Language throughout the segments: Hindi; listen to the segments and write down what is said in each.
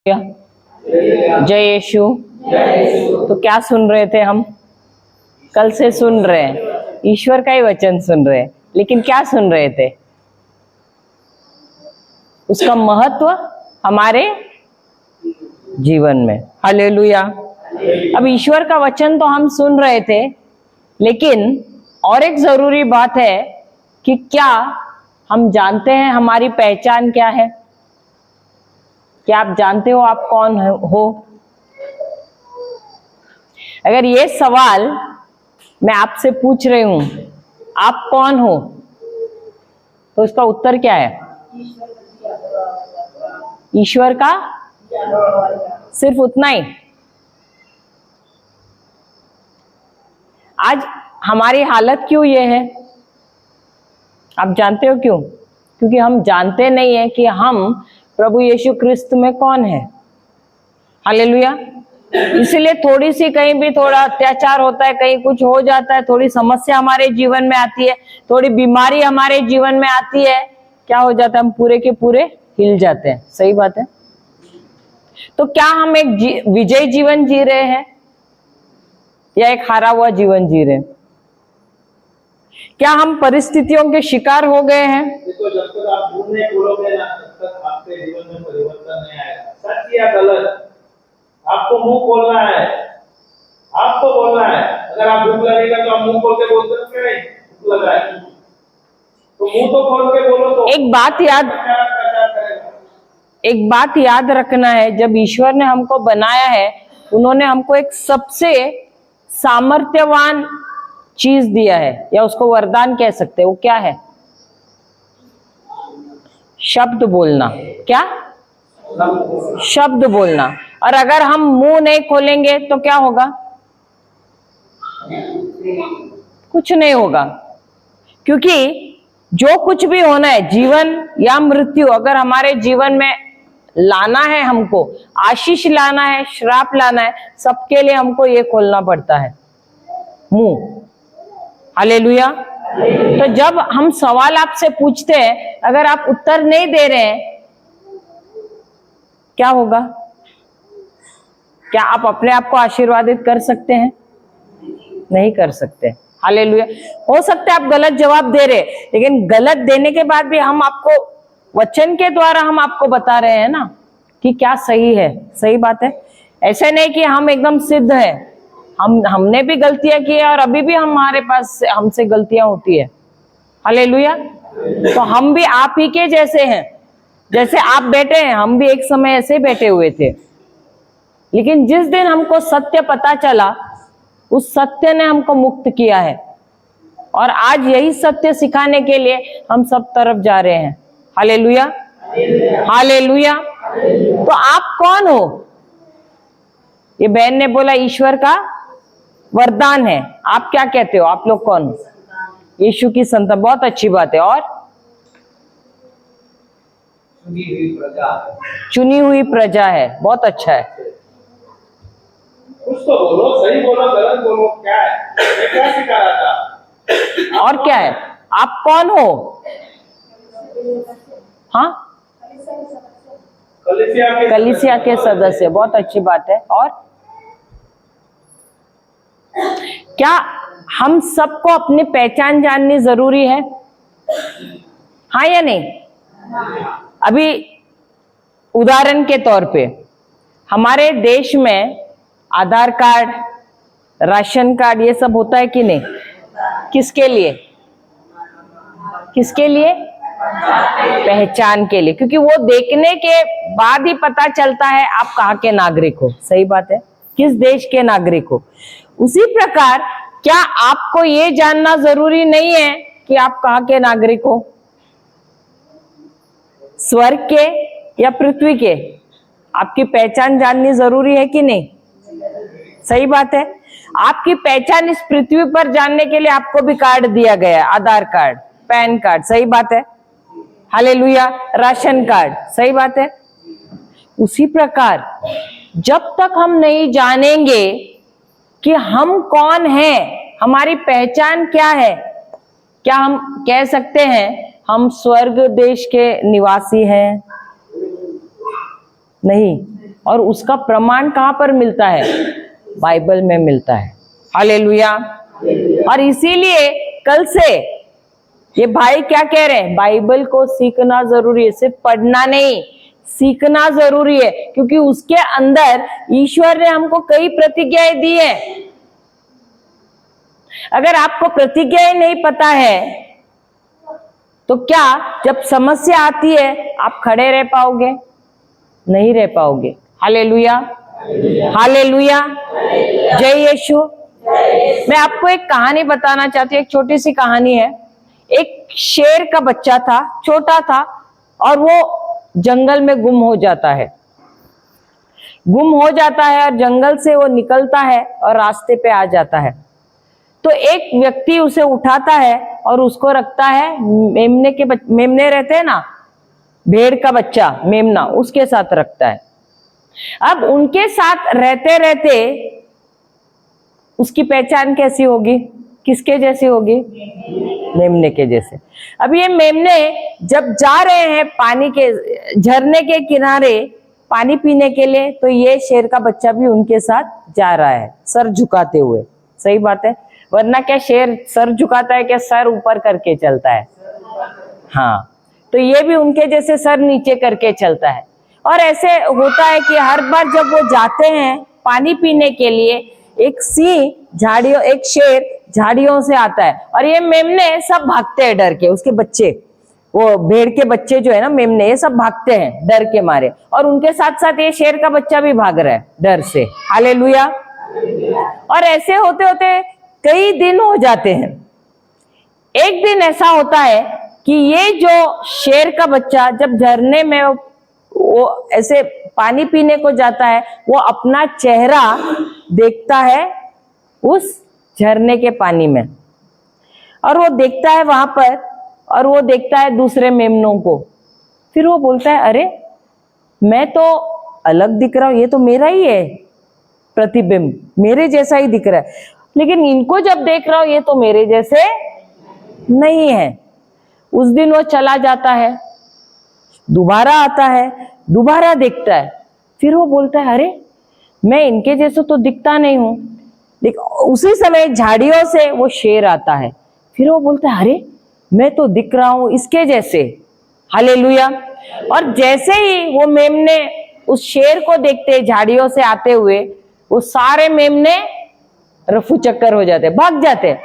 जय यीशु। तो क्या सुन रहे थे हम? कल से सुन रहे हैं, ईश्वर का ही वचन सुन रहे हैं, लेकिन क्या सुन रहे थे? उसका महत्व हमारे जीवन में। हालेलुया। अब ईश्वर का वचन तो हम सुन रहे थे, लेकिन और एक जरूरी बात है कि क्या हम जानते हैं हमारी पहचान क्या है? क्या आप जानते हो आप कौन हो? अगर ये सवाल मैं आपसे पूछ रही हूं, आप कौन हो, तो इसका उत्तर क्या है? ईश्वर का, सिर्फ उतना ही। आज हमारी हालत क्यों ये है? आप जानते हो क्यों? क्योंकि हम जानते नहीं है कि हम प्रभु यीशु क्रिस्त में कौन है। हालेलुया। इसीलिए थोड़ी सी कहीं भी थोड़ा अत्याचार होता है, कहीं कुछ हो जाता है, थोड़ी समस्या हमारे जीवन में आती है, थोड़ी बीमारी हमारे जीवन में आती है, क्या हो जाता है? हम पूरे के पूरे हिल जाते हैं। सही बात है। तो क्या हम एक विजयी जीवन जी रहे हैं या एक हारा हुआ जीवन जी रहे हैं? क्या हम परिस्थितियों के शिकार हो गए हैं? देखो, जब तक आप मुंह नहीं खोलोगे ना, तब तक आपके जीवन में परिवर्तन नहीं आएगा। सच या गलत, आपको मुंह खोलना है, आपको बोलना है। अगर आप भूख लगेगा तो आप मुंह खोल के बोल सकते हैं, भूख लगा है तो मुंह तो खोल के बोलो। तो एक बात याद रखना है, जब ईश्वर ने हमको बनाया है, उन्होंने हमको एक सबसे सामर्थ्यवान चीज दिया है, या उसको वरदान कह सकते हैं। वो क्या है? शब्द बोलना। क्या? शब्द बोलना। और अगर हम मुंह नहीं खोलेंगे तो क्या होगा? कुछ नहीं होगा। क्योंकि जो कुछ भी होना है, जीवन या मृत्यु, अगर हमारे जीवन में लाना है, हमको आशीष लाना है, श्राप लाना है, सबके लिए हमको ये खोलना पड़ता है, मुंह। हालेलुया। तो जब हम सवाल आपसे पूछते हैं, अगर आप उत्तर नहीं दे रहे हैं, क्या होगा? क्या आप अपने आप को आशीर्वादित कर सकते हैं? नहीं कर सकते। हालेलुया। हो सकता है आप गलत जवाब दे रहे, लेकिन गलत देने के बाद भी हम आपको वचन के द्वारा हम आपको बता रहे हैं ना कि क्या सही है। सही बात है। ऐसे नहीं कि हम एकदम सिद्ध है, हमने भी गलतियां की है और अभी भी हमारे पास हमसे गलतियां होती है। हालेलुया। तो हम भी आप ही के जैसे हैं। जैसे आप बैठे हैं, हम भी एक समय ऐसे बैठे हुए थे, लेकिन जिस दिन हमको सत्य पता चला, उस सत्य ने हमको मुक्त किया है, और आज यही सत्य सिखाने के लिए हम सब तरफ जा रहे हैं। हालेलुया। हालेलुया। तो आप कौन हो? ये बहन ने बोला ईश्वर का वरदान है। आप क्या कहते हो? आप लोग कौन हो? यीशु की संतान। बहुत अच्छी बात है। और चुनी हुई प्रजा है। बहुत अच्छा है। कुछ तो बोलो, सही बोलो, गलत बोलो, क्या है? मैं क्या सिखा रहा था? और क्या है? आप कौन हो? हाँ, कलीसिया के सदस्य। बहुत अच्छी बात है। और क्या हम सबको अपनी पहचान जाननी जरूरी है? हाँ या नहीं? अभी उदाहरण के तौर पे, हमारे देश में आधार कार्ड, राशन कार्ड, ये सब होता है कि नहीं? किसके लिए? किसके लिए? पहचान के लिए। क्योंकि वो देखने के बाद ही पता चलता है आप कहाँ के नागरिक हो। सही बात है। किस देश के नागरिक हो। उसी प्रकार क्या आपको ये जानना जरूरी नहीं है कि आप कहाँ के नागरिक हो? स्वर्ग के या पृथ्वी के? आपकी पहचान जाननी जरूरी है कि नहीं? सही बात है। आपकी पहचान इस पृथ्वी पर जानने के लिए आपको भी कार्ड दिया गया है, आधार कार्ड, पैन कार्ड। सही बात है। हालेलुया। Ration card. सही बात है। उसी प्रकार जब तक हम नहीं जानेंगे कि हम कौन हैं, हमारी पहचान क्या है, क्या हम कह सकते हैं हम स्वर्ग देश के निवासी हैं? नहीं। और उसका प्रमाण कहाँ पर मिलता है? बाइबल में मिलता है। हालेलुया। और इसीलिए कल से ये भाई क्या कह रहे हैं? बाइबल को सीखना जरूरी है, सिर्फ पढ़ना नहीं, सीखना जरूरी है, क्योंकि उसके अंदर ईश्वर ने हमको कई प्रतिज्ञाएं दी है। अगर आपको प्रतिज्ञाएं नहीं पता है तो क्या जब समस्या आती है आप खड़े रह पाओगे? नहीं रह पाओगे। हालेलुया, हालेलुया, जय यीशु। मैं आपको एक कहानी बताना चाहती हूँ, एक छोटी सी कहानी है। एक शेर का बच्चा था, छोटा था, और वो जंगल में गुम हो जाता है। गुम हो जाता है और जंगल से वो निकलता है और रास्ते पे आ जाता है। तो एक व्यक्ति उसे उठाता है और उसको रखता है मेमने रहते हैं ना, भेड़ का बच्चा मेमना, उसके साथ रखता है। अब उनके साथ रहते रहते उसकी पहचान कैसी होगी? किसके जैसी होगी? मेमने के जैसे। अब ये मेमने जब जा रहे हैं पानी के झरने के किनारे पानी पीने के लिए, तो ये शेर का बच्चा भी उनके साथ जा रहा है, सर झुकाते हुए। सही बात है, वरना क्या शेर सर झुकाता है क्या? सर ऊपर करके चलता है। हाँ, तो ये भी उनके जैसे सर नीचे करके चलता है। और ऐसे होता है कि हर बार जब वो जाते हैं पानी पीने के लिए, एक शेर झाड़ियों से आता है और ये मेमने सब भागते हैं डर के। उसके बच्चे, वो भेड़ के बच्चे जो है ना मेमने, ये सब भागते हैं डर के मारे, और उनके साथ साथ ये शेर का बच्चा भी भाग रहा है डर से। हालेलुया। और ऐसे होते होते कई दिन हो जाते हैं। एक दिन ऐसा होता है कि ये जो शेर का बच्चा जब झरने में वो ऐसे पानी पीने को जाता है, वो अपना चेहरा देखता है उस झरने के पानी में, और वो देखता है वहां पर, और वो देखता है दूसरे मेमनों को। फिर वो बोलता है, अरे मैं तो अलग दिख रहा हूं, ये तो मेरा ही है प्रतिबिंब, मेरे जैसा ही दिख रहा है, लेकिन इनको जब देख रहा हूं ये तो मेरे जैसे नहीं है। उस दिन वो चला जाता है, दोबारा आता है, दोबारा देखता है, फिर वो बोलता है, अरे मैं इनके जैसे तो दिखता नहीं हूं। लेकिन उसी समय झाड़ियों से वो शेर आता है, फिर वो बोलता है, अरे मैं तो दिख रहा हूं इसके जैसे। हालेलुया। और जैसे ही वो मेमने उस शेर को देखते झाड़ियों से आते हुए, वो सारे मेमने रफू चक्कर हो जाते, भाग जाते।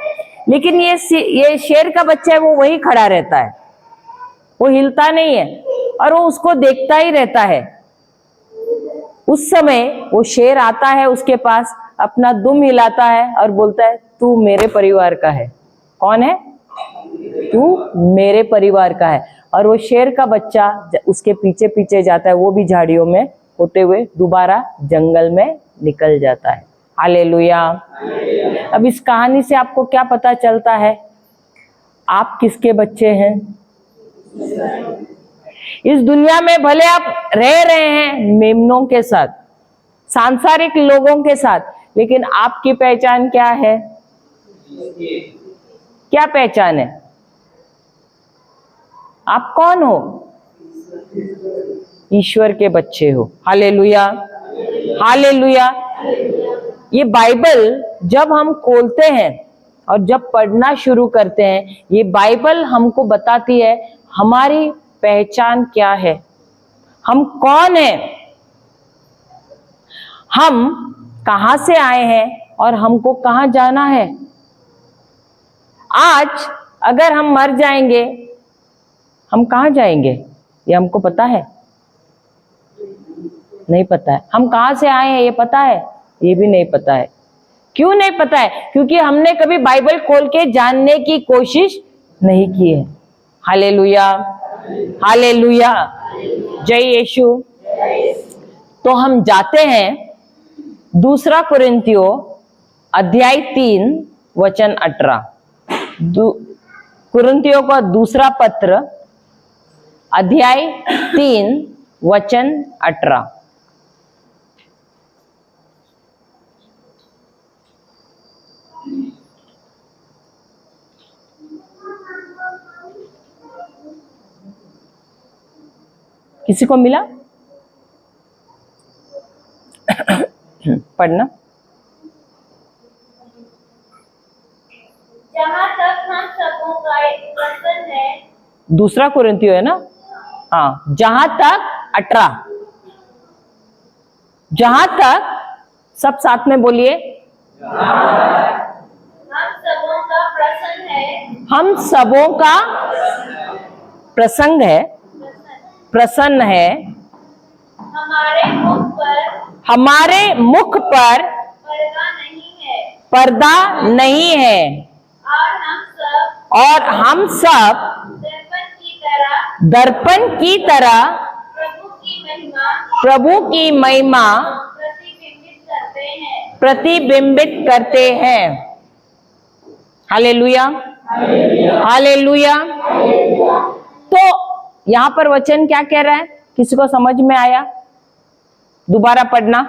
लेकिन ये शेर का बच्चा है, वो वही खड़ा रहता है, वो हिलता नहीं है, और वो उसको देखता ही रहता है। उस समय वो शेर आता है उसके पास, अपना दुम हिलाता है और बोलता है, तू मेरे परिवार का है। कौन है? तू मेरे परिवार का है। और वो शेर का बच्चा उसके पीछे पीछे जाता है, वो भी झाड़ियों में होते हुए दोबारा जंगल में निकल जाता है। हालेलुया। अब इस कहानी से आपको क्या पता चलता है? आप किसके बच्चे हैं? इस दुनिया में भले आप रह रहे हैं मेमनों के साथ, सांसारिक लोगों के साथ, लेकिन आपकी पहचान क्या है? क्या पहचान है? आप कौन हो? ईश्वर के बच्चे हो। Hallelujah, hallelujah. ये बाइबल जब हम खोलते हैं और जब पढ़ना शुरू करते हैं, ये बाइबल हमको बताती है हमारी पहचान क्या है, हम कौन हैं, हम कहां से आए हैं और हमको कहां जाना है। आज अगर हम मर जाएंगे, हम कहां जाएंगे ये हमको पता है? नहीं पता है। हम कहां से आए हैं ये पता है? ये भी नहीं पता है। क्यों नहीं पता है? क्योंकि हमने कभी बाइबल खोल के जानने की कोशिश नहीं की है। हालेलुया, हालेलुया, जय यीशु। तो हम जाते हैं 2 कुरिन्थियों अध्याय 3 वचन 18। कुरिन्थियों का दूसरा पत्र अध्याय 3 वचन 18। किसी को मिला? पढ़ना। जहाँ तक हम सबों का एक प्रश्न है, दूसरा कुरिन्थियों है ना, हाँ, जहां तक 18, जहां तक, सब साथ में बोलिए, हम सबों का प्रश्न है, हम सबों का प्रसंग है, प्रसन्न है, हमारे मुख पर पर्दा नहीं है, पर्दा नहीं है, और हम सब दर्पण की तरह प्रभु की महिमा प्रतिबिंबित करते हैं। Hallelujah, hallelujah. तो यहाँ पर वचन क्या कह रहा है, किसी को समझ में आया? दोबारा पढ़ना।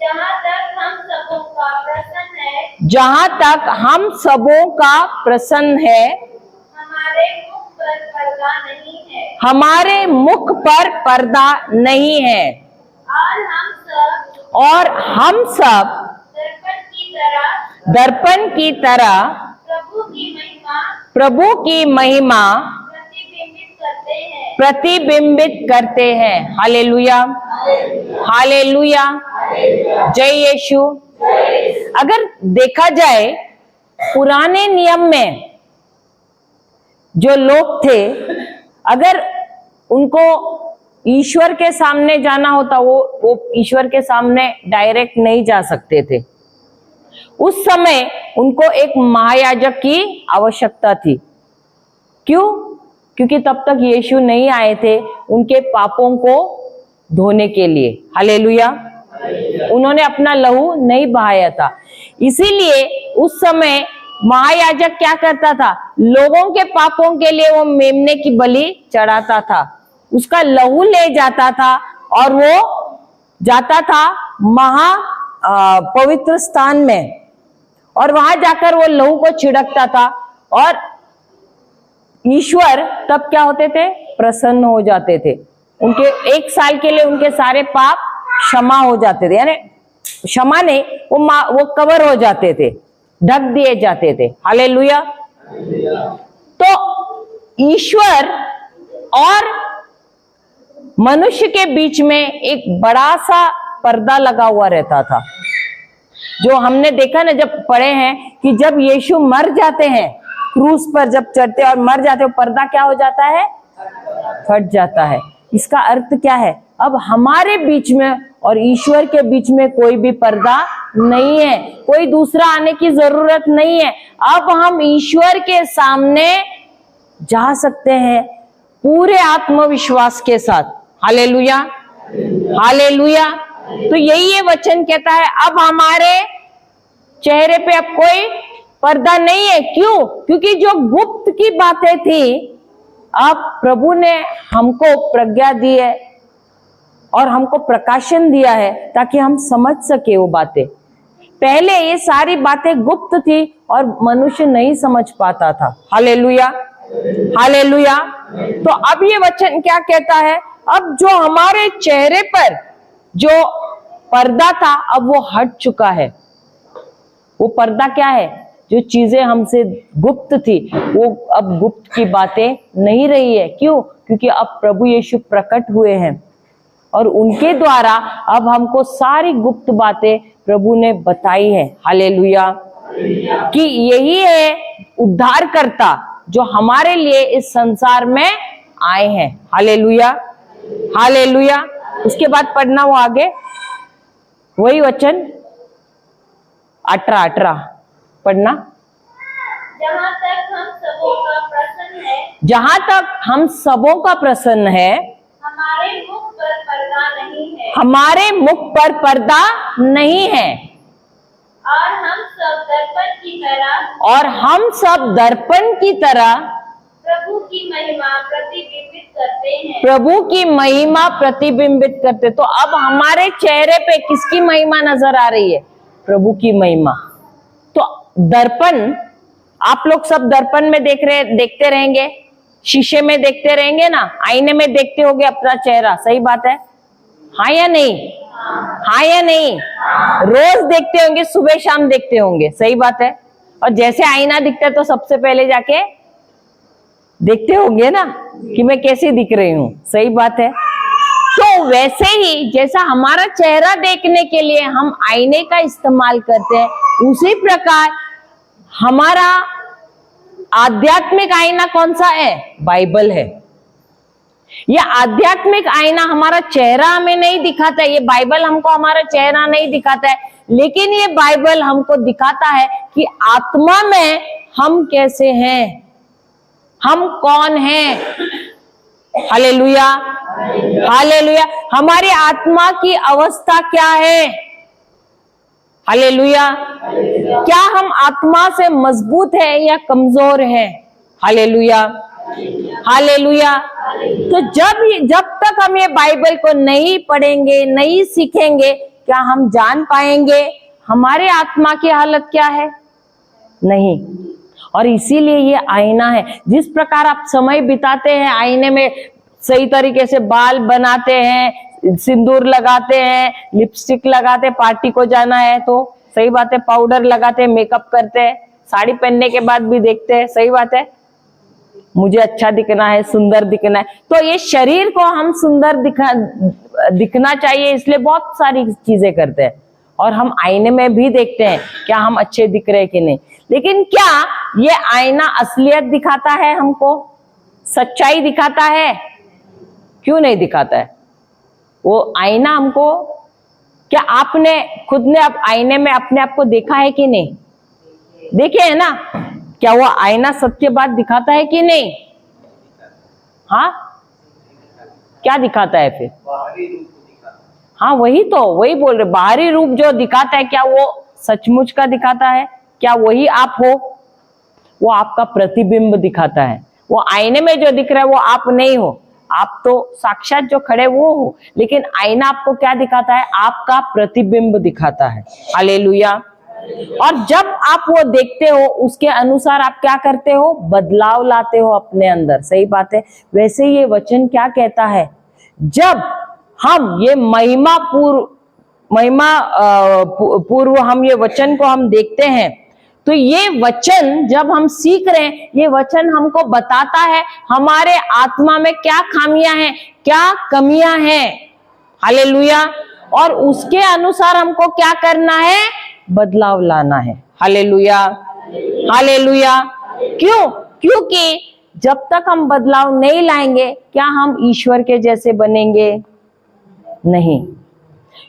जहाँ तक हम सबों का प्रश्न है, जहां तक हम सबों का प्रसन्न है, हमारे मुख पर पर्दा नहीं है, हमारे मुख पर पर्दा नहीं है, और हम सब दर्पण की तरह प्रभु की महिमा प्रतिबिंबित करते हैं। हालेलुया, हालेलुया, जय यीशु। अगर देखा जाए पुराने नियम में जो लोग थे, अगर उनको ईश्वर के सामने जाना होता, वो ईश्वर के सामने डायरेक्ट नहीं जा सकते थे। उस समय उनको एक महायाजक की आवश्यकता थी। क्यों? क्योंकि तब तक यीशु नहीं आए थे उनके पापों को धोने के लिए। हालेलुया, उन्होंने अपना लहू नहीं बहाया था। इसीलिए उस समय महायाजक क्या करता था, लोगों के पापों के लिए वो मेमने की बलि चढ़ाता था, उसका लहू ले जाता था और वो जाता था महा पवित्र स्थान में, और वहां जाकर वो लहू को छिड़कता था, और ईश्वर तब क्या होते थे, प्रसन्न हो जाते थे। उनके 1 साल के लिए उनके सारे पाप क्षमा हो जाते थे, यानी क्षमा नहीं, वो कवर हो जाते थे, ढक दिए जाते थे। हालेलुया। तो ईश्वर और मनुष्य के बीच में एक बड़ा सा पर्दा लगा हुआ रहता था, जो हमने देखा ना, जब पढ़े हैं कि जब यीशु मर जाते हैं, क्रूस पर जब चढ़ते और मर जाते हो, पर्दा क्या हो जाता है, फट जाता है। इसका अर्थ क्या है, अब हमारे बीच में और ईश्वर के बीच में कोई भी पर्दा नहीं है, कोई दूसरा आने की जरूरत नहीं है। अब हम ईश्वर के सामने जा सकते हैं पूरे आत्मविश्वास के साथ। Hallelujah, hallelujah. तो यही ये वचन कहता है, अब हमारे चेहरे पे अब कोई पर्दा नहीं है। क्यों? क्योंकि जो गुप्त की बातें थी, अब प्रभु ने हमको प्रज्ञा दी है और हमको प्रकाशन दिया है ताकि हम समझ सके वो बातें। पहले ये सारी बातें गुप्त थी और मनुष्य नहीं समझ पाता था। Hallelujah, hallelujah. तो अब ये वचन क्या कहता है, अब जो हमारे चेहरे पर जो पर्दा था, अब वो हट चुका है। वो पर्दा क्या है, जो चीजें हमसे गुप्त थी, वो अब गुप्त की बातें नहीं रही है। क्यों? क्योंकि अब प्रभु यीशु प्रकट हुए हैं और उनके द्वारा अब हमको सारी गुप्त बातें प्रभु ने बताई है। हालेलुया। कि यही है उद्धारकर्ता जो हमारे लिए इस संसार में आए हैं। Hallelujah, hallelujah. उसके बाद पढ़ना वो आगे, वही वचन 18 पढ़ना। जहाँ तक हम सबों का प्रश्न है, जहां तक हम सबों का प्रश्न है, हमारे मुख पर पर्दा नहीं है, हमारे मुख पर पर्दा नहीं है, और हम सब दर्पण की तरह, और हम सब दर्पण की तरह प्रभु की महिमा प्रतिबिंबित करते हैं। प्रभु की महिमा प्रतिबिंबित करते। तो अब हमारे चेहरे पे किसकी महिमा नजर आ रही है? प्रभु की महिमा। तो दर्पण, आप लोग सब दर्पण में देखते रहेंगे, शीशे में देखते रहेंगे ना, आईने में देखते होगे अपना चेहरा, सही बात है, हाँ या नहीं? हाँ या नहीं? रोज देखते होंगे, सुबह शाम देखते होंगे, सही बात है। और जैसे आईना दिखता है तो सबसे पहले जाके देखते होंगे ना कि मैं कैसी दिख रही हूं, सही बात है। तो वैसे ही जैसा हमारा चेहरा देखने के लिए हम आईने का इस्तेमाल करते हैं, उसी प्रकार हमारा आध्यात्मिक आईना कौन सा है? बाइबल है। ये आध्यात्मिक आईना हमारा चेहरा हमें नहीं दिखाता है, ये बाइबल हमको हमारा चेहरा नहीं दिखाता है, लेकिन ये बाइबल हमको दिखाता है कि आत्मा में हम कैसे हैं, हम कौन हैं। Hallelujah, hallelujah. हमारी आत्मा की अवस्था क्या है? हालेलुया। क्या हम आत्मा से मजबूत है या कमजोर है? Hallelujah, hallelujah. तो जब तक हम ये बाइबल को नहीं पढ़ेंगे, नहीं सीखेंगे, क्या हम जान पाएंगे हमारे आत्मा की हालत क्या है? नहीं। और इसीलिए ये आईना है। जिस प्रकार आप समय बिताते हैं आईने में, सही तरीके से बाल बनाते हैं, सिंदूर लगाते हैं, लिपस्टिक लगाते हैं, पार्टी को जाना है तो सही बात है, पाउडर लगाते हैं, मेकअप करते हैं, साड़ी पहनने के बाद भी देखते हैं, सही बात है, मुझे अच्छा दिखना है, सुंदर दिखना है। तो ये शरीर को हम सुंदर दिखना चाहिए, इसलिए बहुत सारी चीजें करते हैं। और हम आईने में भी देखते हैं क्या हम अच्छे दिख रहे हैं कि नहीं। लेकिन क्या ये आईना असलियत दिखाता है, हमको सच्चाई दिखाता है? क्यों नहीं दिखाता है? वो आईना हमको, क्या आपने खुद ने अब आईने में अपने आप को देखा है कि नहीं? देखे है ना? क्या वो आईना सत्य बात दिखाता है कि नहीं? हाँ, क्या दिखाता है फिर? हाँ, वही बोल रहे, बाहरी रूप जो दिखाता है क्या वो सचमुच का दिखाता है? क्या वही आप हो? वो आपका प्रतिबिंब दिखाता है। वो आईने में जो दिख रहा है वो आप नहीं हो, आप तो साक्षात जो खड़े वो हो, लेकिन आईना आपको क्या दिखाता है? आपका प्रतिबिंब दिखाता है। हालेलुया। और जब आप वो देखते हो उसके अनुसार आप क्या करते हो? बदलाव लाते हो अपने अंदर, सही बात है। वैसे ये वचन क्या कहता है? जब हम ये महिमा पूर्व हम ये वचन को हम देखते हैं, तो ये वचन जब हम सीख रहे हैं, ये वचन हमको बताता है हमारे आत्मा में क्या खामियां हैं, क्या कमियां हैं। हालेलुया। और उसके अनुसार हमको क्या करना है? बदलाव लाना है। Hallelujah, hallelujah. क्यों? क्योंकि जब तक हम बदलाव नहीं लाएंगे क्या हम ईश्वर के जैसे बनेंगे? नहीं।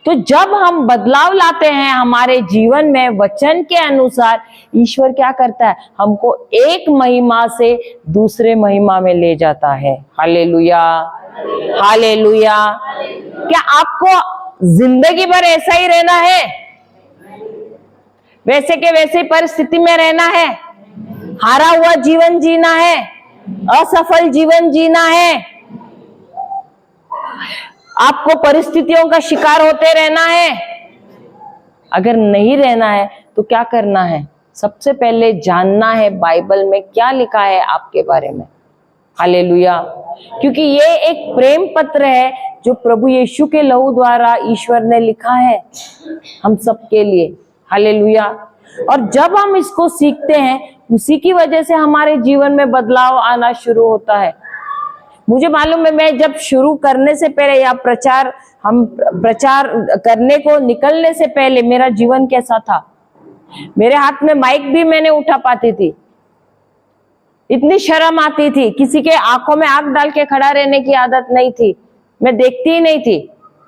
तो जब हम बदलाव लाते हैं हमारे जीवन में वचन के अनुसार, ईश्वर क्या करता है? हमको एक महिमा से दूसरे महिमा में ले जाता है। Hallelujah, hallelujah. क्या आपको जिंदगी भर ऐसा ही रहना है? वैसे के वैसे परिस्थिति में रहना है? हारा हुआ जीवन जीना है? असफल जीवन जीना है? आपको परिस्थितियों का शिकार होते रहना है? अगर नहीं रहना है तो क्या करना है? सबसे पहले जानना है बाइबल में क्या लिखा है आपके बारे में। हालेलुया। क्योंकि ये एक प्रेम पत्र है जो प्रभु यीशु के लहू द्वारा ईश्वर ने लिखा है हम सबके लिए। हालेलुया। और जब हम इसको सीखते हैं, उसी की वजह से हमारे जीवन में बदलाव आना शुरू होता है। मुझे मालूम है, मैं जब शुरू करने से पहले या प्रचार करने को निकलने से पहले मेरा जीवन कैसा था? मेरे हाथ में माइक भी मैं नहीं उठा पाती थी, इतनी शर्म आती थी, किसी के आंखों में आंख डाल के खड़ा रहने की आदत नहीं थी, मैं देखती ही नहीं थी,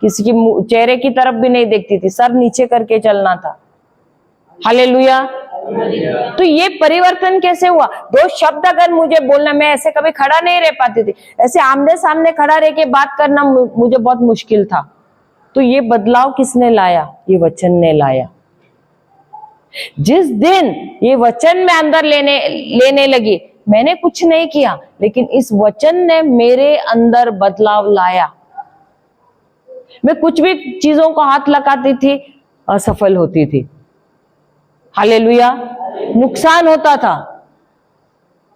किसी की चेहरे की तरफ भी नहीं देखती थी, सर नीचे करके चलना था। हालेलुया। तो ये परिवर्तन कैसे हुआ? दो शब्द अगर मुझे बोलना, मैं ऐसे कभी खड़ा नहीं रह पाती थी, ऐसे आमने सामने खड़ा रह के बात करना मुझे बहुत मुश्किल था। तो ये बदलाव किसने लाया? ये वचन ने लाया। जिस दिन ये वचन में अंदर लेने लगी, मैंने कुछ नहीं किया, लेकिन इस वचन ने मेरे अंदर बदलाव लाया। मैं कुछ भी चीजों को हाथ लगाती थी, असफल होती थी। हालेलुया। नुकसान होता था।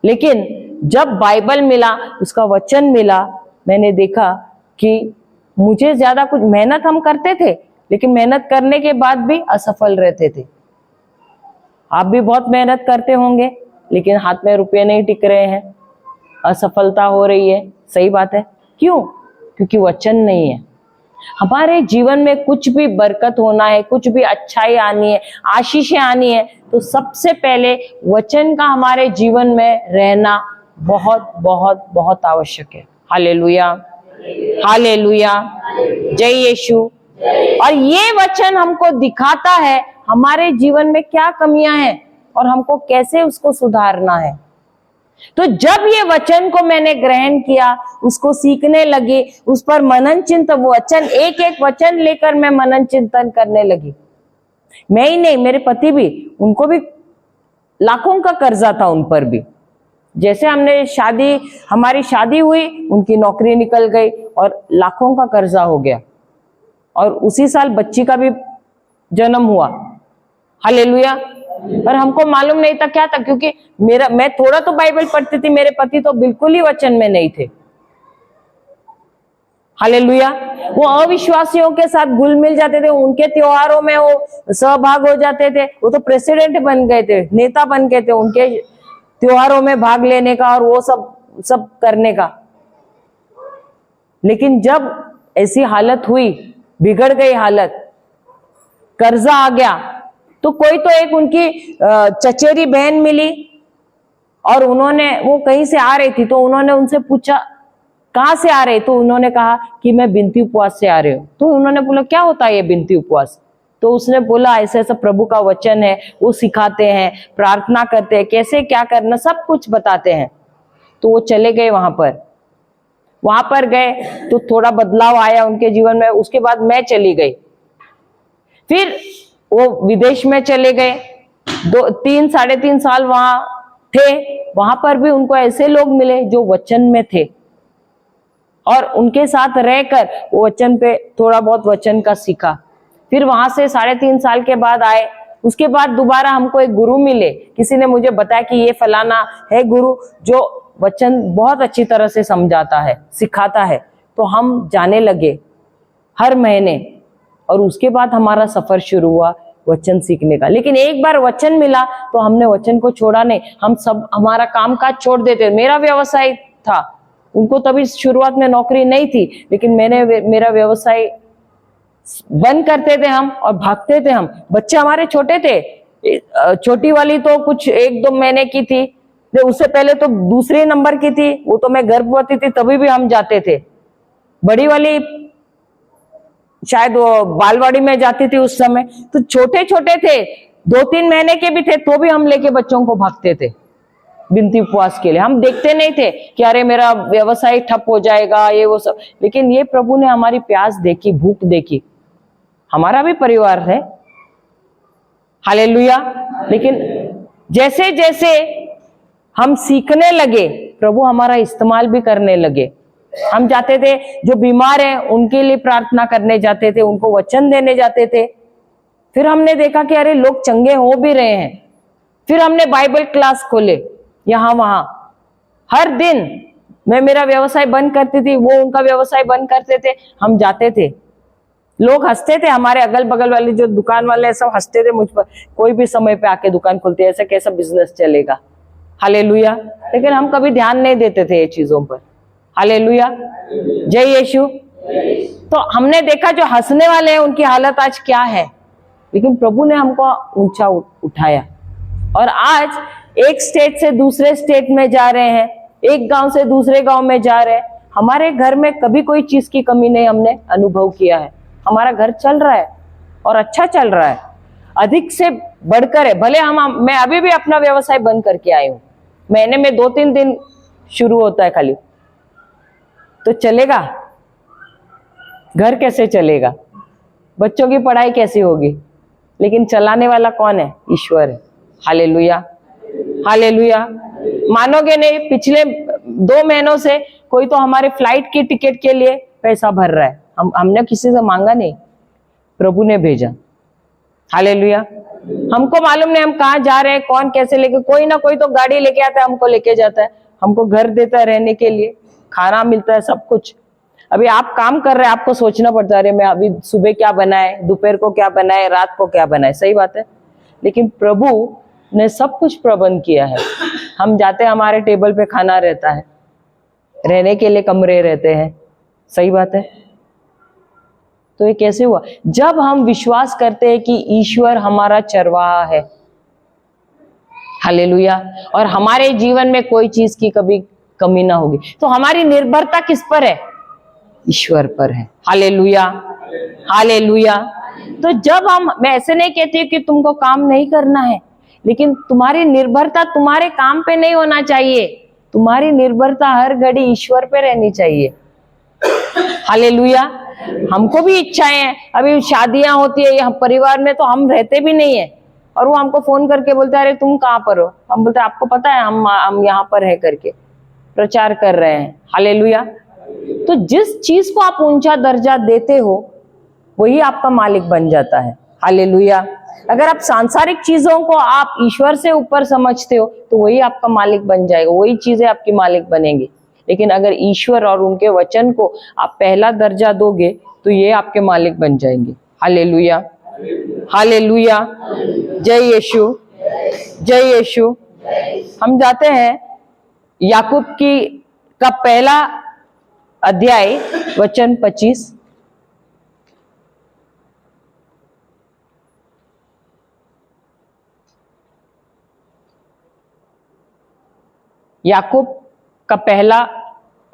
लेकिन जब बाइबल मिला, उसका वचन मिला, मैंने देखा कि मुझे ज्यादा कुछ मेहनत हम करते थे, लेकिन मेहनत करने के बाद भी असफल रहते थे। आप भी बहुत मेहनत करते होंगे, लेकिन हाथ में रुपये नहीं टिक रहे हैं, असफलता हो रही है। सही बात है। क्यों? क्योंकि वचन नहीं है। हमारे जीवन में कुछ भी बरकत होना है, कुछ भी अच्छाई आनी है, आशीषें आनी है, तो सबसे पहले वचन का हमारे जीवन में रहना बहुत बहुत बहुत आवश्यक है। हालेलुया, हालेलुया, जय यीशु। और ये वचन हमको दिखाता है हमारे जीवन में क्या कमियां हैं और हमको कैसे उसको सुधारना है। तो जब ये वचन को मैंने ग्रहण किया, उसको सीखने लगी, उस पर मनन चिंतन, वचन एक एक वचन लेकर मैं मनन चिंतन करने लगी। मैं ही नहीं, मेरे पति भी, उनको भी लाखों का कर्जा था उन पर भी। जैसे हमारी शादी हुई, उनकी नौकरी निकल गई और लाखों का कर्जा हो गया। और उसी साल बच्ची का भी जन्म हुआ। हालेलुया। पर हमको मालूम नहीं था क्या था, क्योंकि मैं थोड़ा तो बाइबल पढ़ती थी, मेरे पति तो बिल्कुल ही वचन में नहीं थे। हालेलुया। वो अविश्वासियों के साथ घुल मिल जाते थे, उनके त्योहारों में वो सहभाग हो जाते थे। वो तो प्रेसिडेंट बन गए थे, नेता बन गए थे उनके त्योहारों में भाग लेने का और वो सब करने का। लेकिन जब ऐसी हालत हुई, बिगड़ गई हालत, कर्जा आ गया, तो कोई तो एक उनकी चचेरी बहन मिली और वो कहीं से आ रही थी, तो उन्होंने उनसे पूछा कहां से आ रहे? तो उन्होंने कहा कि मैं बिनती उपवास से आ रही हूँ। तो उन्होंने बोला क्या होता है ये बिनती उपवास? तो उसने बोला ऐसा ऐसा प्रभु का वचन है, वो सिखाते हैं, प्रार्थना करते हैं, कैसे क्या करना, सब कुछ बताते हैं। तो वो चले गए वहां पर गए तो थोड़ा बदलाव आया उनके जीवन में। उसके बाद मैं चली गई, फिर वो विदेश में चले गए, 3-3.5 साल वहां थे। वहां पर भी उनको ऐसे लोग मिले जो वचन में थे और उनके साथ रहकर वो वचन पे थोड़ा बहुत वचन का सीखा। फिर वहां से 3.5 साल के बाद आए। उसके बाद दोबारा हमको एक गुरु मिले, किसी ने मुझे बताया कि ये फलाना है गुरु जो वचन बहुत अच्छी तरह से समझाता है, सिखाता है। तो हम जाने लगे हर महीने, और उसके बाद हमारा सफर शुरू हुआ वचन सीखने का। लेकिन एक बार वचन मिला तो हमने वचन को छोड़ा नहीं। हमारा कामकाज छोड़ देते। मेरा व्यवसाय था, उनको तभी शुरुआत में नौकरी नहीं थी, लेकिन मेरा व्यवसाय बंद करते थे हम और भागते थे हम। बच्चे हमारे छोटे थे, छोटी वाली तो कुछ 1-2 महीने की थी, उससे पहले तो दूसरे नंबर की थी, वो तो मैं गर्भवती थी, तभी भी हम जाते थे। बड़ी वाली शायद वो बालवाड़ी में जाती थी उस समय। तो छोटे छोटे थे, 2-3 महीने के भी थे, तो भी हम लेके बच्चों को भागते थे बिनती उपवास के लिए। हम देखते नहीं थे कि अरे मेरा व्यवसाय ठप हो जाएगा, ये वो सब। लेकिन ये प्रभु ने हमारी प्यास देखी, भूख देखी। हमारा भी परिवार है, हालेलुया। लेकिन जैसे जैसे हम सीखने लगे, प्रभु हमारा इस्तेमाल भी करने लगे। हम जाते थे, जो बीमार हैं उनके लिए प्रार्थना करने जाते थे, उनको वचन देने जाते थे। फिर हमने देखा कि अरे लोग चंगे हो भी रहे हैं। फिर हमने बाइबल क्लास खोले यहाँ वहां। हर दिन मैं मेरा व्यवसाय बंद करती थी, वो उनका व्यवसाय बंद करते थे, हम जाते थे। लोग हंसते थे, हमारे अगल बगल वाले जो दुकान वाले सब हंसते थे मुझ पर। कोई भी समय पे आके दुकान खोलते, ऐसा कैसा बिजनेस चलेगा? हालेलुया। लेकिन हम कभी ध्यान नहीं देते थे ये चीजों पर। हालेलुया, जय यीशु। तो हमने देखा जो हंसने वाले हैं उनकी हालत आज क्या है, लेकिन प्रभु ने हमको ऊंचा उठाया और आज एक स्टेट से दूसरे स्टेट में जा रहे हैं, एक गांव से दूसरे गांव में जा रहे हैं। हमारे घर में कभी कोई चीज की कमी नहीं हमने अनुभव किया है। हमारा घर चल रहा है और अच्छा चल रहा है, अधिक से बढ़कर है। भले मैं अभी भी अपना व्यवसाय बंद करके आई हूं, महीने में 2-3 दिन शुरू होता है खाली, तो चलेगा? घर कैसे चलेगा? बच्चों की पढ़ाई कैसी होगी? लेकिन चलाने वाला कौन है? ईश्वर है। Hallelujah, hallelujah. मानोगे नहीं, पिछले 2 महीनों से कोई तो हमारे फ्लाइट की टिकट के लिए पैसा भर रहा है। हमने किसी से मांगा नहीं, प्रभु ने भेजा। हालेलुया। हमको मालूम नहीं हम कहाँ जा रहे हैं, कौन कैसे लेके, कोई ना कोई तो गाड़ी लेके आता है, हमको लेके जाता है, हमको घर देता है रहने के लिए, खाना मिलता है, सब कुछ। अभी आप काम कर रहे हैं, आपको सोचना पड़ता है अरे मैं अभी सुबह क्या बनाए, दोपहर को क्या बनाए, रात को क्या बनाए, सही बात है। लेकिन प्रभु ने सब कुछ प्रबंध किया है। हम जाते हैं, हमारे टेबल पे खाना रहता है, रहने के लिए कमरे रहते हैं, सही बात है। तो ये कैसे हुआ? जब हम विश्वास करते हैं कि ईश्वर हमारा चरवाहा है, हालेलुया, और हमारे जीवन में कोई चीज की कभी कमी ना होगी, तो हमारी निर्भरता किस पर है? ईश्वर पर है। Hallelujah, hallelujah. तो जब मैं ऐसे नहीं कहती कि तुमको काम नहीं करना है, लेकिन तुम्हारी निर्भरता तुम्हारे काम पे नहीं होना चाहिए, तुम्हारी निर्भरता हर घड़ी ईश्वर पे रहनी चाहिए। हालेलुया। हमको भी इच्छाएं हैं, अभी शादियां होती है यहाँ परिवार में, तो हम रहते भी नहीं है, और वो हमको फोन करके बोलते हैं अरे तुम कहाँ पर हो? हम बोलते हैं आपको पता है हम यहाँ पर है करके प्रचार कर रहे हैं। हालेलुया। तो जिस चीज को आप ऊंचा दर्जा देते हो वही आपका मालिक बन जाता है। हालेलुया। अगर आप सांसारिक चीजों को आप ईश्वर से ऊपर समझते हो तो वही आपका मालिक बन जाएगा, वही चीजें आपकी मालिक बनेंगी। लेकिन अगर ईश्वर और उनके वचन को आप पहला दर्जा दोगे तो ये आपके मालिक बन जाएंगे। Hallelujah, hallelujah. जय यीशु, जय यीशु। हम जाते हैं याकूब का पहला अध्याय वचन 25। याकूब का पहला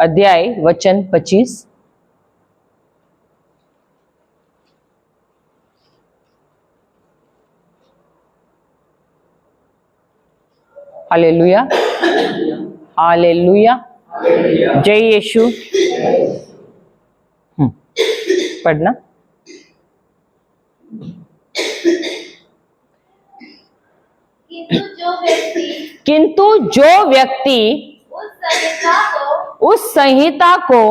अध्याय वचन 25। Hallelujah, hallelujah. जय यीशु। पढ़ना। किंतु जो व्यक्ति उस संहिता को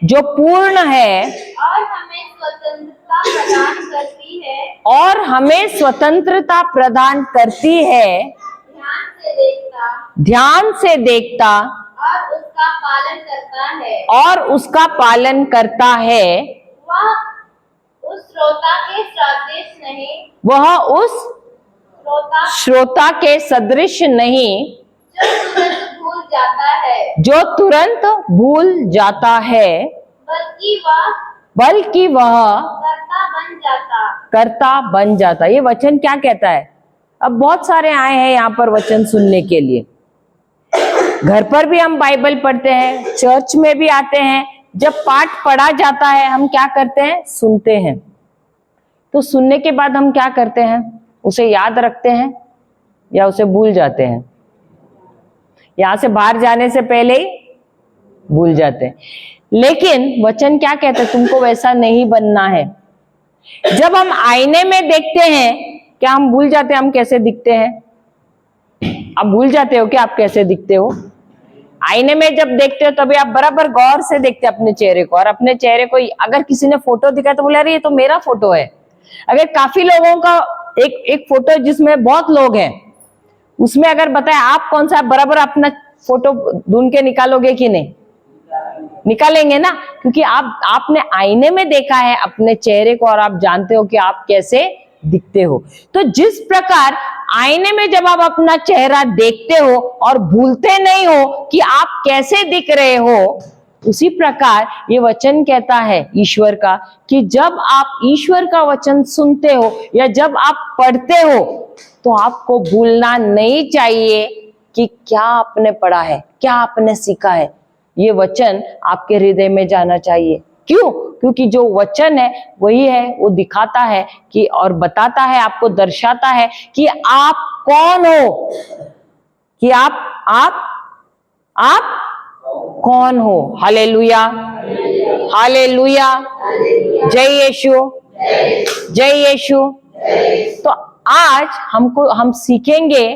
जो पूर्ण है और हमें स्वतंत्रता प्रदान करती है, और हमें स्वतंत्रता प्रदान करती है, ध्यान से देखता और उसका पालन करता है, और उसका पालन करता है, वह उस श्रोता के सदृश नहीं, वह उस श्रोता के सदृश नहीं जो तुरंत भूल जाता है, बल्कि वह कर्ता बन जाता। ये वचन क्या कहता है? अब बहुत सारे आए हैं यहाँ पर वचन सुनने के लिए, घर पर भी हम बाइबल पढ़ते हैं, चर्च में भी आते हैं। जब पाठ पढ़ा जाता है हम क्या करते हैं? सुनते हैं। तो सुनने के बाद हम क्या करते हैं? उसे याद रखते हैं या उसे भूल जाते हैं? यहां से बाहर जाने से पहले ही भूल जाते हैं। लेकिन वचन क्या कहते हैं? तुमको वैसा नहीं बनना है। जब हम आईने में देखते हैं क्या हम भूल जाते हैं हम कैसे दिखते हैं? आप भूल जाते हो कि आप कैसे दिखते हो? आईने में जब देखते हो तभी आप बराबर गौर से देखते हैं अपने चेहरे को, और अपने चेहरे को अगर किसी ने फोटो दिखाया तो बोले अरे ये तो मेरा फोटो है। अगर काफी लोगों का एक फोटो जिसमें बहुत लोग हैं, उसमें अगर बताए आप कौन सा, बराबर अपना फोटो ढूंढ के निकालोगे कि नहीं? निकालेंगे ना, क्योंकि आपने आईने में देखा है अपने चेहरे को और आप जानते हो कि आप कैसे दिखते हो। तो जिस प्रकार आईने में जब आप अपना चेहरा देखते हो और भूलते नहीं हो कि आप कैसे दिख रहे हो, उसी प्रकार ये वचन कहता है ईश्वर का कि जब आप ईश्वर का वचन सुनते हो या जब आप पढ़ते हो तो आपको भूलना नहीं चाहिए कि क्या आपने पढ़ा है, क्या आपने सीखा है। ये वचन आपके हृदय में जाना चाहिए। क्यों? क्योंकि जो वचन है वही है, वो दिखाता है कि और बताता है, आपको दर्शाता है कि आप कौन हो, कि आप कौन हो। Hallelujah, hallelujah. जय यीशु, जय यीशु। तो आज हम सीखेंगे,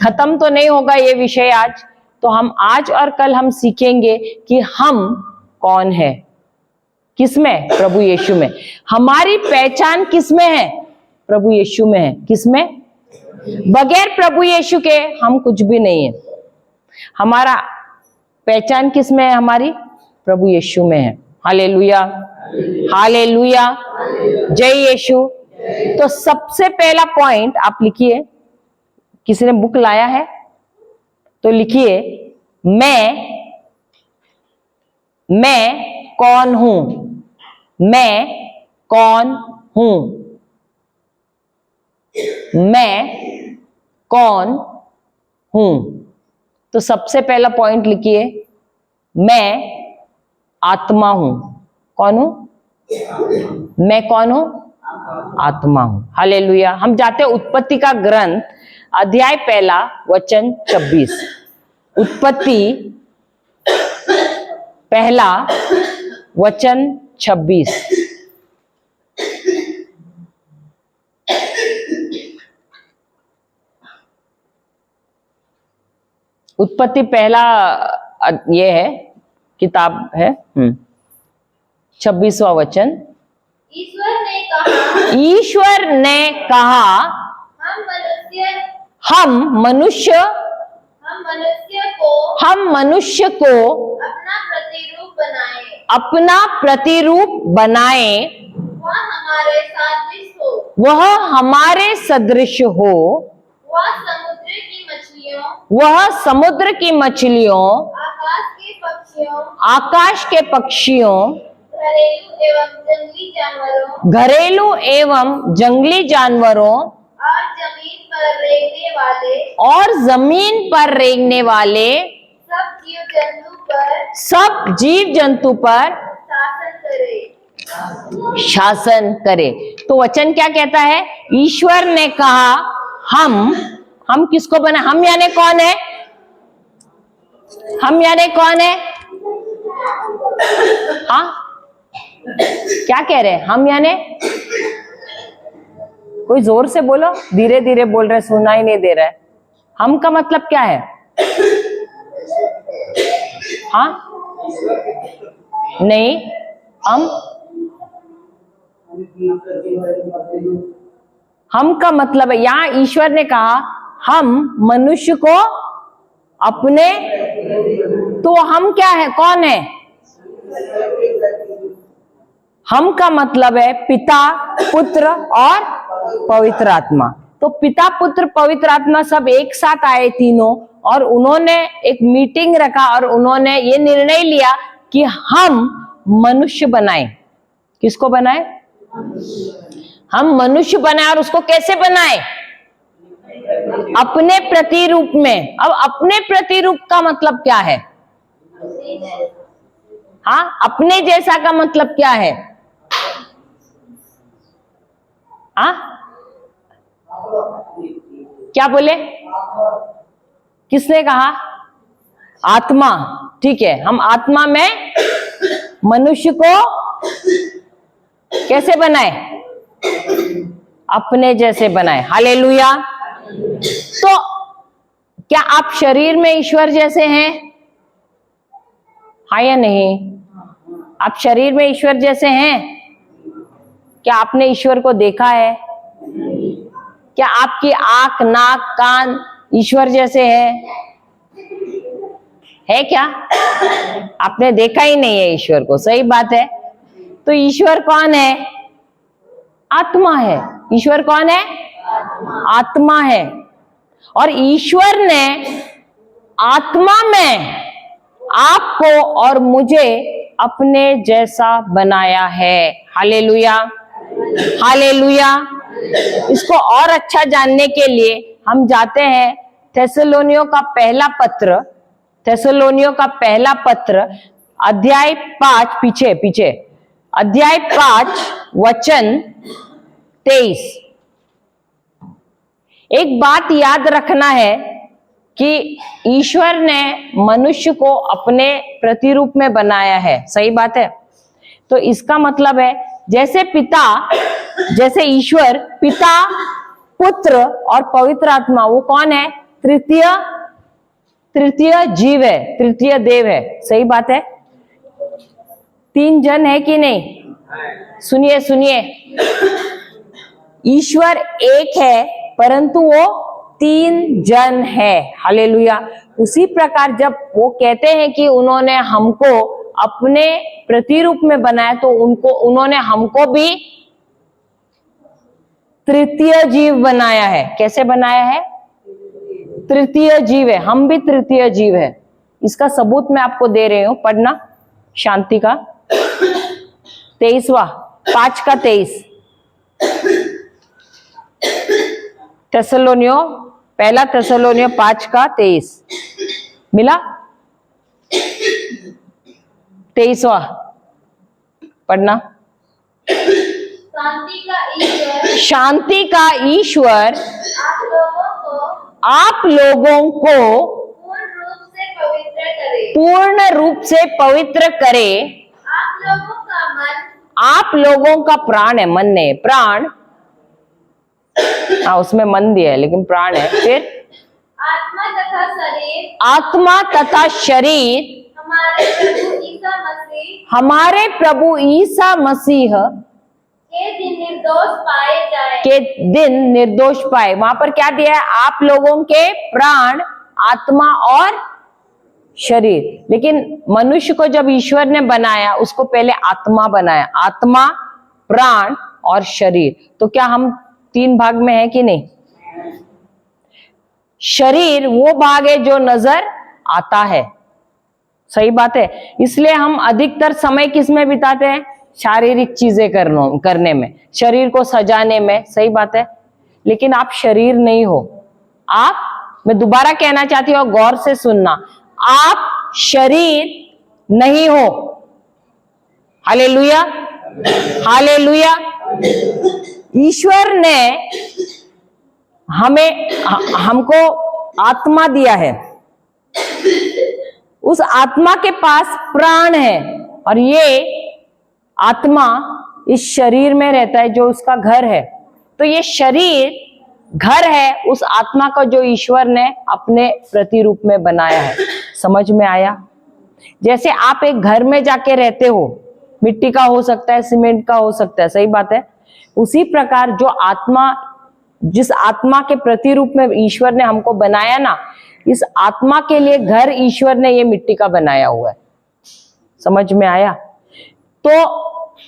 खत्म तो नहीं होगा ये विषय आज, तो हम आज और कल हम सीखेंगे कि हम कौन है, किसमें? प्रभु यीशु में। हमारी पहचान किसमें है? प्रभु यीशु में है। किसमें? बगैर प्रभु यीशु के हम कुछ भी नहीं है। हमारा पहचान किसमें है? हमारी प्रभु यीशु में है। हालेलुया, हालेलुया, जय यीशु। तो सबसे पहला पॉइंट आप लिखिए, किसी ने बुक लाया है तो लिखिए, मैं कौन हूं, मैं कौन हूं, मैं कौन हूं। तो सबसे पहला पॉइंट लिखिए, मैं आत्मा हूं। कौन हूं? मैं कौन हूं? आत्मा हूं। हालेलुया। हम जाते हैं उत्पत्ति का ग्रंथ, अध्याय 1 वचन 26। उत्पत्ति 1 वचन 26। उत्पत्ति 1 ये है, किताब है। 26वां वचन। ईश्वर ने कहा, ईश्वर ने कहा, हम मनुष्य को अपना प्रतिरूप बनाए, वह हमारे सदृश हो, वह समुद्र की मछलियों, आकाश के पक्षियों, घरेलू एवं जंगली जानवरों और जमीन पर रेंगने वाले सब जीव जंतु पर शासन करे। तो वचन क्या कहता है? ईश्वर ने कहा, हम किसको बना? हम यानी कौन है? हम यानी कौन है? हाँ, क्या कह रहे हैं? हम यानी, कोई जोर से बोलो, धीरे धीरे बोल रहे, सुना ही नहीं दे रहा है। हम का मतलब क्या है? हाँ, नहीं, हम का मतलब है, यहां ईश्वर ने कहा हम मनुष्य को अपने, तो हम क्या है? कौन है? हम का मतलब है पिता, पुत्र और पवित्र आत्मा। तो पिता, पुत्र, पवित्र आत्मा सब एक साथ आए तीनों, और उन्होंने एक मीटिंग रखा और उन्होंने ये निर्णय लिया कि हम मनुष्य बनाए। किसको बनाए? हम मनुष्य बनाए। और उसको कैसे बनाए? अपने प्रतिरूप में। अब अपने प्रतिरूप का मतलब क्या है? हाँ, अपने जैसा का मतलब क्या है? हाँ, क्या बोले? किसने कहा? आत्मा। ठीक है, हम आत्मा में मनुष्य को कैसे बनाए? अपने जैसे बनाए। हालेलुया। तो क्या आप शरीर में ईश्वर जैसे हैं? हाँ या नहीं? आप शरीर में ईश्वर जैसे हैं? क्या आपने ईश्वर को देखा है? क्या आपकी आंख, नाक, कान ईश्वर जैसे है क्या? आपने देखा ही नहीं है ईश्वर को। सही बात है। तो ईश्वर कौन है? आत्मा है। ईश्वर कौन है? आत्मा है। और ईश्वर ने आत्मा में आपको और मुझे अपने जैसा बनाया है। Hallelujah, hallelujah. इसको और अच्छा जानने के लिए हम जाते हैं थेसलोनियों का पहला पत्र अध्याय 5, पीछे अध्याय 5 वचन 23। एक बात याद रखना है कि ईश्वर ने मनुष्य को अपने प्रतिरूप में बनाया है। सही बात है। तो इसका मतलब है जैसे ईश्वर पिता, पुत्र और पवित्र आत्मा, वो कौन है? तृतीय जीव है, तृतीय देव है। सही बात है। 3 जन है कि नहीं? सुनिए, ईश्वर एक है परंतु वो 3 जन है। हालेलुया। उसी प्रकार जब वो कहते हैं कि उन्होंने हमको अपने प्रतिरूप में बनाया तो उन्होंने हमको भी तृतीय जीव बनाया है। कैसे बनाया है? तृतीय जीव है, हम भी तृतीय जीव है। इसका सबूत मैं आपको दे रही हूं, पढ़ना शांति का 23वां 5:23 तेसलोनियो, पहला तेसलोनियो 5:23 मिला। 23वां पढ़ना। शांति का ईश्वर आप लोगों को पूर्ण रूप से पवित्र करे। आप लोगों का प्राण है, मन नहीं, प्राण, हाँ उसमें मन दिया है लेकिन प्राण है। फिर आत्मा तथा शरीर हमारे प्रभु ईसा मसीह के दिन निर्दोष पाए। वहां पर क्या दिया है? आप लोगों के प्राण, आत्मा और शरीर। लेकिन मनुष्य को जब ईश्वर ने बनाया उसको पहले आत्मा बनाया, आत्मा, प्राण और शरीर। तो क्या हम 3 भाग में है कि नहीं? शरीर वो भाग है जो नजर आता है, सही बात है। इसलिए हम अधिकतर समय किस में बिताते हैं? शारीरिक चीजें करने में, शरीर को सजाने में, सही बात है। लेकिन आप शरीर नहीं हो। आप, मैं दोबारा कहना चाहती हूँ, गौर से सुनना, आप शरीर नहीं हो। Hallelujah, hallelujah. ईश्वर ने हमको आत्मा दिया है। उस आत्मा के पास प्राण है और ये आत्मा इस शरीर में रहता है जो उसका घर है। तो ये शरीर घर है उस आत्मा का जो ईश्वर ने अपने प्रतिरूप में बनाया है। समझ में आया? जैसे आप एक घर में जाके रहते हो, मिट्टी का हो सकता है, सीमेंट का हो सकता है, सही बात है। उसी प्रकार जो आत्मा, जिस आत्मा के प्रतिरूप में ईश्वर ने हमको बनाया ना, इस आत्मा के लिए घर ईश्वर ने ये मिट्टी का बनाया हुआ है। समझ में आया? तो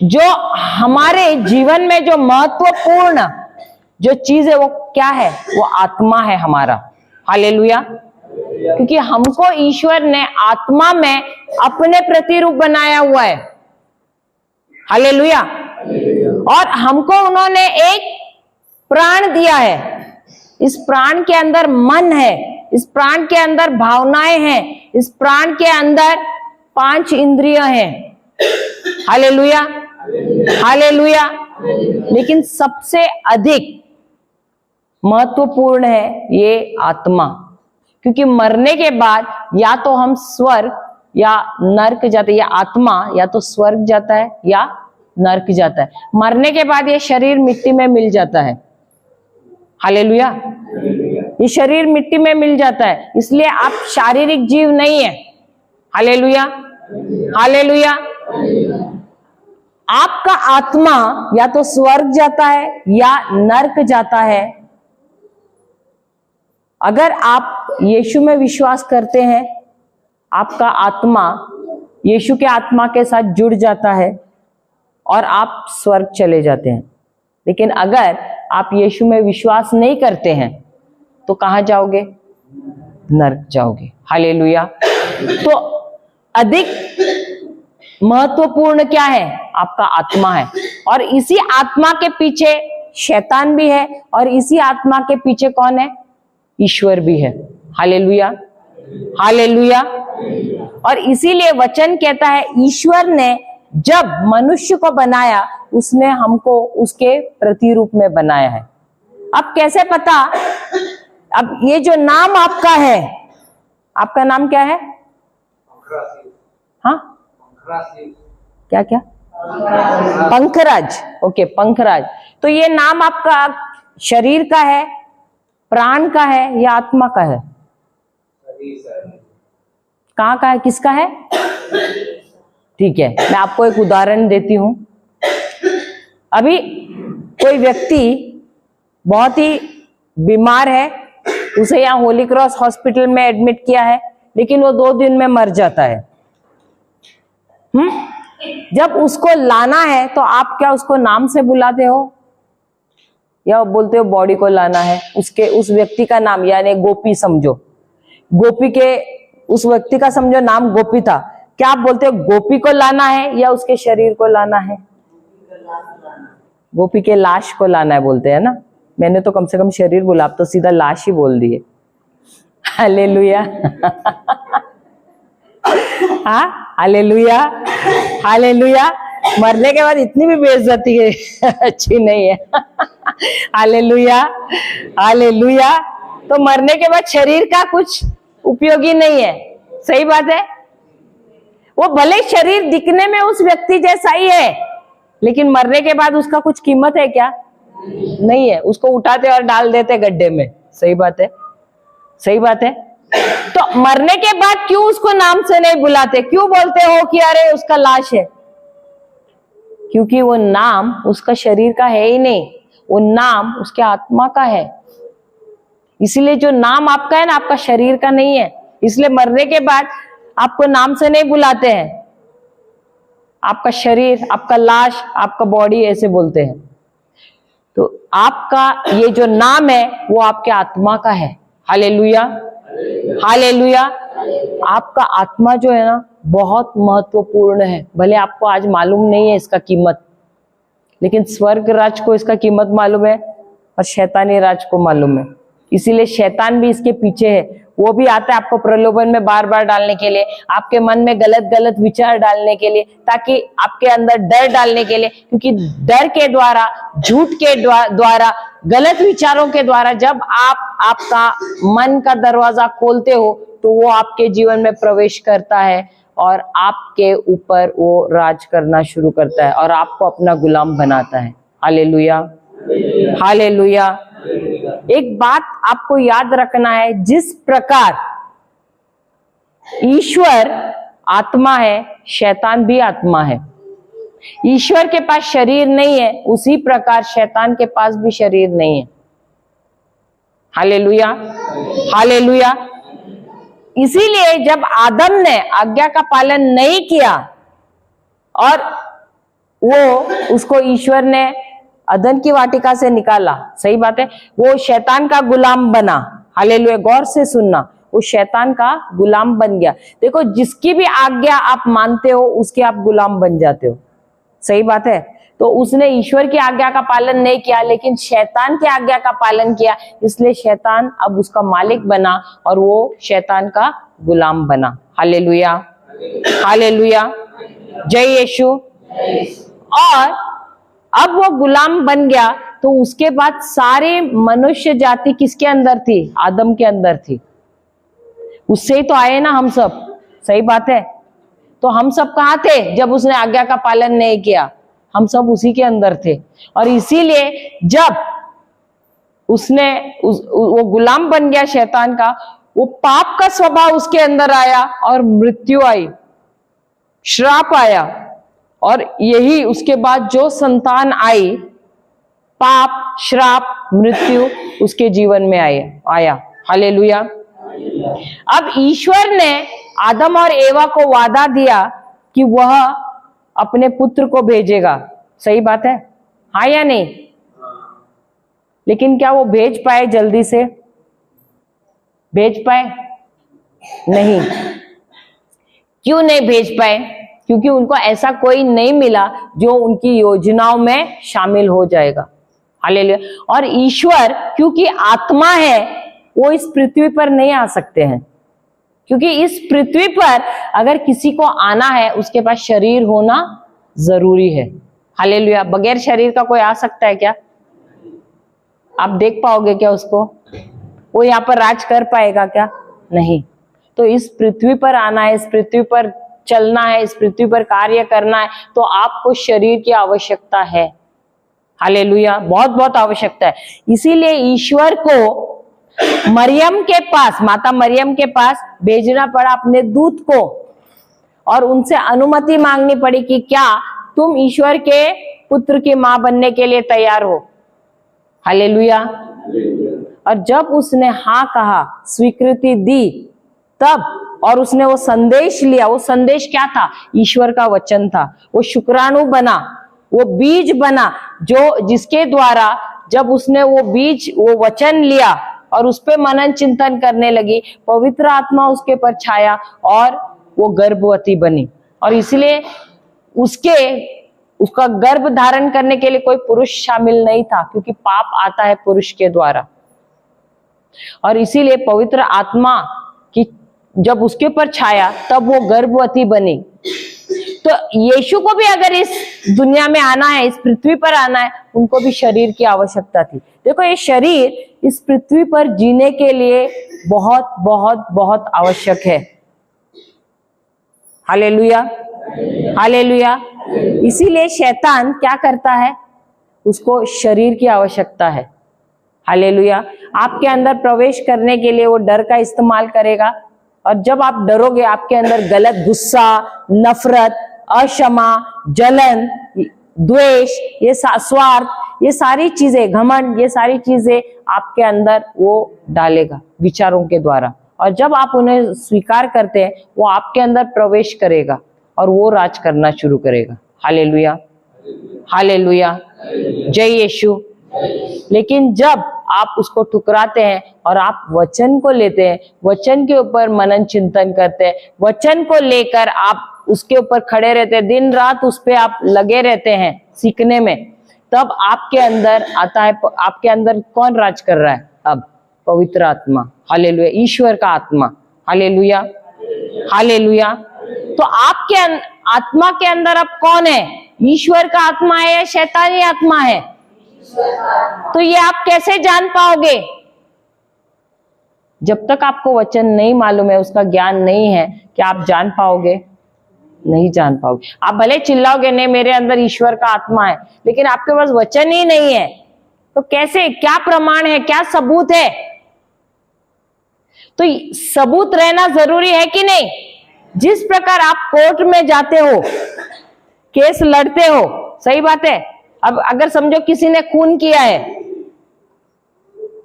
जो हमारे जीवन में जो महत्वपूर्ण जो चीज है वो क्या है? वो आत्मा है हमारा। हालेलुया। क्योंकि हमको ईश्वर ने आत्मा में अपने प्रतिरूप बनाया हुआ है। हालेलुया। और हमको उन्होंने एक प्राण दिया है। इस प्राण के अंदर मन है, इस प्राण के अंदर भावनाएं हैं, इस प्राण के अंदर 5 इंद्रियां हैं। Hallelujah, hallelujah. लेकिन सबसे अधिक महत्वपूर्ण है ये आत्मा, क्योंकि मरने के बाद या तो हम स्वर्ग या नर्क जाते हैं, या आत्मा या तो स्वर्ग जाता है या नर्क जाता है। मरने के बाद ये शरीर मिट्टी में मिल जाता है। हालेलुया। ये शरीर मिट्टी में मिल जाता है, इसलिए आप शारीरिक जीव नहीं है। Hallelujah, hallelujah. आपका आत्मा या तो स्वर्ग जाता है या नर्क जाता है। अगर आप यीशु में विश्वास करते हैं, आपका आत्मा यीशु के आत्मा के साथ जुड़ जाता है और आप स्वर्ग चले जाते हैं। लेकिन अगर आप यीशु में विश्वास नहीं करते हैं तो कहां जाओगे? नर्क जाओगे। हालेलुया। तो अधिक महत्वपूर्ण क्या है? आपका आत्मा है। और इसी आत्मा के पीछे शैतान भी है और इसी आत्मा के पीछे कौन है? ईश्वर भी है। Hallelujah, hallelujah. और इसीलिए वचन कहता है ईश्वर ने जब मनुष्य को बनाया उसने हमको उसके प्रतिरूप में बनाया है। अब कैसे पता? अब ये जो नाम आपका है, आपका नाम क्या है? हाँ, क्या क्या? पंखराज। ओके, पंखराज। तो ये नाम आपका शरीर का है, प्राण का है या आत्मा का है? कहाँ का है, किसका है? ठीक है, मैं आपको एक उदाहरण देती हूं। अभी कोई व्यक्ति बहुत ही बीमार है, उसे यहाँ होली क्रॉस हॉस्पिटल में एडमिट किया है, लेकिन वो 2 दिन में मर जाता है। जब उसको लाना है तो आप क्या उसको नाम से बुलाते हो या बोलते हो बॉडी को लाना है? उसके उस व्यक्ति का नाम, यानी गोपी समझो, गोपी के उस व्यक्ति का समझो नाम गोपी था, क्या आप बोलते हो गोपी को लाना है या उसके शरीर को लाना है? गोपी के लाश को लाना है बोलते हैं ना। मैंने तो कम से कम शरीर बोला, आप तो सीधा लाश ही बोल दिए। हालेलुया। हाँ, हालेलुया, हालेलुया। मरने के बाद इतनी भी बेइज्जती है अच्छी नहीं है। Hallelujah, hallelujah. तो मरने के बाद शरीर का कुछ उपयोगी नहीं है, सही बात है। वो भले शरीर दिखने में उस व्यक्ति जैसा ही है, लेकिन मरने के बाद उसका कुछ कीमत है क्या? नहीं है। उसको उठाते और डाल देते गड्ढे में, सही बात है, सही बात है। तो मरने के बाद क्यों उसको नाम से नहीं बुलाते? क्यों बोलते हो कि अरे उसका लाश है? क्योंकि वो नाम उसका शरीर का है ही नहीं, वो नाम उसके आत्मा का है। इसलिए जो नाम आपका है ना, आपका शरीर का नहीं है। इसलिए मरने के बाद आपको नाम से नहीं बुलाते हैं, आपका शरीर, आपका लाश, आपका बॉडी ऐसे बोलते हैं। तो आपका ये जो नाम है वो आपके आत्मा का है। Hallelujah, hallelujah. आपका आत्मा जो है ना बहुत महत्वपूर्ण है। भले आपको आज मालूम नहीं है इसका कीमत, लेकिन स्वर्ग राज को इसका कीमत मालूम है और शैतानी राज को मालूम है। इसीलिए शैतान भी इसके पीछे है। वो भी आता है आपको प्रलोभन में बार बार डालने के लिए, आपके मन में गलत गलत विचार डालने के लिए, ताकि आपके अंदर डर डालने के लिए। क्योंकि डर के द्वारा, झूठ के द्वारा, गलत विचारों के द्वारा जब आप आपका मन का दरवाजा खोलते हो तो वो आपके जीवन में प्रवेश करता है और आपके ऊपर वो राज करना शुरू करता है और आपको अपना गुलाम बनाता है। Hallelujah, hallelujah. एक बात आपको याद रखना है, जिस प्रकार ईश्वर आत्मा है, शैतान भी आत्मा है। ईश्वर के पास शरीर नहीं है, उसी प्रकार शैतान के पास भी शरीर नहीं है। Hallelujah, hallelujah. इसीलिए जब आदम ने आज्ञा का पालन नहीं किया और वो उसको ईश्वर ने अदन की वाटिका से निकाला, सही बात है, वो शैतान का गुलाम बना। हालेलुया, गौर से सुनना, वो शैतान का गुलाम बन गया। देखो, जिसकी भी आज्ञा आप मानते हो उसके आप गुलाम बन जाते हो, सही बात है। तो उसने ईश्वर की आज्ञा का पालन नहीं किया, लेकिन शैतान की आज्ञा का पालन किया, इसलिए शैतान अब उसका मालिक बना और वो शैतान का गुलाम बना। हालेलुया, हालेलुया, जय यीशु। और अब वो गुलाम बन गया तो उसके बाद सारे मनुष्य जाति किसके अंदर थी? आदम के अंदर थी। उससे ही तो आए ना हम सब, सही बात है। तो हम सब कहाँ थे जब उसने आज्ञा का पालन नहीं किया? हम सब उसी के अंदर थे। और इसीलिए जब उसने वो गुलाम बन गया शैतान का, वो पाप का स्वभाव उसके अंदर आया और मृत्यु आई, श्राप आया। और यही उसके बाद जो संतान आई, पाप, श्राप, मृत्यु उसके जीवन में आया। हालेलुया। अब ईश्वर ने आदम और एवा को वादा दिया कि वह अपने पुत्र को भेजेगा, सही बात है, हाँ या नहीं? लेकिन क्या वो भेज पाए? जल्दी से भेज पाए? नहीं। क्यों नहीं भेज पाए? क्योंकि उनको ऐसा कोई नहीं मिला जो उनकी योजनाओं में शामिल हो जाएगा। हालेलुया। और ईश्वर क्योंकि आत्मा है, वो इस पृथ्वी पर नहीं आ सकते हैं। क्योंकि इस पृथ्वी पर अगर किसी को आना है, उसके पास शरीर होना जरूरी है। हालेलुया। बगैर शरीर का कोई आ सकता है क्या? आप देख पाओगे क्या उसको? वो यहाँ पर राज कर पाएगा क्या? नहीं। तो इस पृथ्वी पर आना है, इस पृथ्वी पर चलना है, इस पृथ्वी पर कार्य करना है, तो आपको शरीर की आवश्यकता है। हालेलुया, बहुत बहुत आवश्यकता है। इसीलिए ईश्वर को मरियम के पास, माता मरियम के पास भेजना पड़ा अपने दूत को, और उनसे अनुमति मांगनी पड़ी कि क्या तुम ईश्वर के पुत्र की मां बनने के लिए तैयार हो? हालेलुया। और जब उसने हाँ कहा, स्वीकृति दी, तब, और उसने वो संदेश लिया। वो संदेश क्या था? ईश्वर का वचन था। वो शुक्राणु बना, वो बीज बना, जो जिसके द्वारा जब उसने वो बीज, वो वचन लिया और उस पे मनन चिंतन करने लगी, पवित्र आत्मा उसके पर छाया और वो गर्भवती बनी। और इसलिए उसका गर्भ धारण करने के लिए कोई पुरुष शामिल नहीं था, क्योंकि पाप आता है पुरुष के द्वारा। और इसीलिए पवित्र आत्मा की जब उसके ऊपर छाया तब वो गर्भवती बनी। तो यीशु को भी अगर इस दुनिया में आना है, इस पृथ्वी पर आना है, उनको भी शरीर की आवश्यकता थी। देखो, ये शरीर इस पृथ्वी पर जीने के लिए बहुत बहुत बहुत आवश्यक है। Hallelujah, hallelujah. इसीलिए शैतान क्या करता है? उसको शरीर की आवश्यकता है। हालेलुया। आपके अंदर प्रवेश करने के लिए वो डर का इस्तेमाल करेगा, और जब आप डरोगे आपके अंदर गलत गुस्सा, नफरत, अक्षमा, जलन, द्वेष, ये स्वार्थ, ये सारी चीजें, घमंड, ये सारी चीजें आपके अंदर वो डालेगा विचारों के द्वारा। और जब आप उन्हें स्वीकार करते हैं, वो आपके अंदर प्रवेश करेगा और वो राज करना शुरू करेगा। हालेलुया, हालेलुया, जय यीशु। लेकिन जब आप उसको ठुकराते हैं और आप वचन को लेते हैं, वचन के ऊपर मनन चिंतन करते हैं, वचन को लेकर आप उसके ऊपर खड़े रहते हैं, दिन रात उस पे आप लगे रहते हैं सीखने में, तब आपके अंदर आता है, आपके अंदर कौन राज कर रहा है? अब पवित्र आत्मा। हालेलुया, ईश्वर का आत्मा। Hallelujah, hallelujah. तो आपके आत्मा के अंदर अब कौन है? ईश्वर का आत्मा है या शैतानी आत्मा है? तो ये आप कैसे जान पाओगे? जब तक आपको वचन नहीं मालूम है, उसका ज्ञान नहीं है, क्या आप जान पाओगे? नहीं जान पाओगे। आप भले चिल्लाओगे, नहीं मेरे अंदर ईश्वर का आत्मा है, लेकिन आपके पास वचन ही नहीं है, तो कैसे? क्या प्रमाण है? क्या सबूत है? तो सबूत रहना जरूरी है कि नहीं? जिस प्रकार आप कोर्ट में जाते हो, केस लड़ते हो, सही बात है। अब अगर समझो किसी ने खून किया है,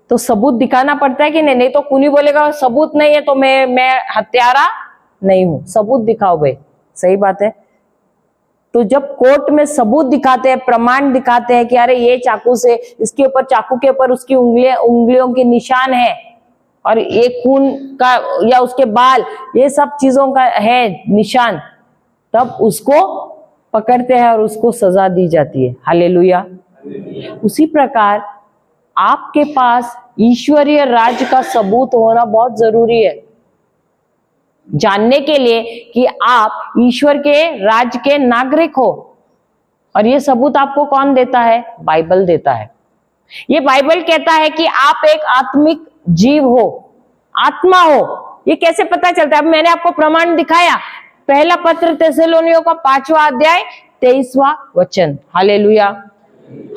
तो सबूत दिखाना पड़ता है कि नहीं? नहीं तो खूनी बोलेगा सबूत नहीं है तो मैं हत्यारा नहीं हूं, सबूत दिखाओ भाई। सही बात है। तो जब कोर्ट में सबूत दिखाते हैं, प्रमाण दिखाते हैं कि अरे ये चाकू से, इसके ऊपर, चाकू के ऊपर उसकी उंगलियों के निशान है, और ये खून का या उसके बाल, ये सब चीजों का है निशान, तब उसको पकड़ते हैं और उसको सजा दी जाती है। हालेलुया। उसी प्रकार आपके पास ईश्वरीय राज्य का सबूत होना बहुत जरूरी है, जानने के लिए कि आप ईश्वर के राज्य के नागरिक हो। और ये सबूत आपको कौन देता है? बाइबल देता है। ये बाइबल कहता है कि आप एक आत्मिक जीव हो, आत्मा हो। ये कैसे पता चलता है? अब मैंने आपको प्रमाण दिखाया। पहला पत्र थिस्सलुनीयों का 5वां अध्याय 23वां वचन। हालेलुया,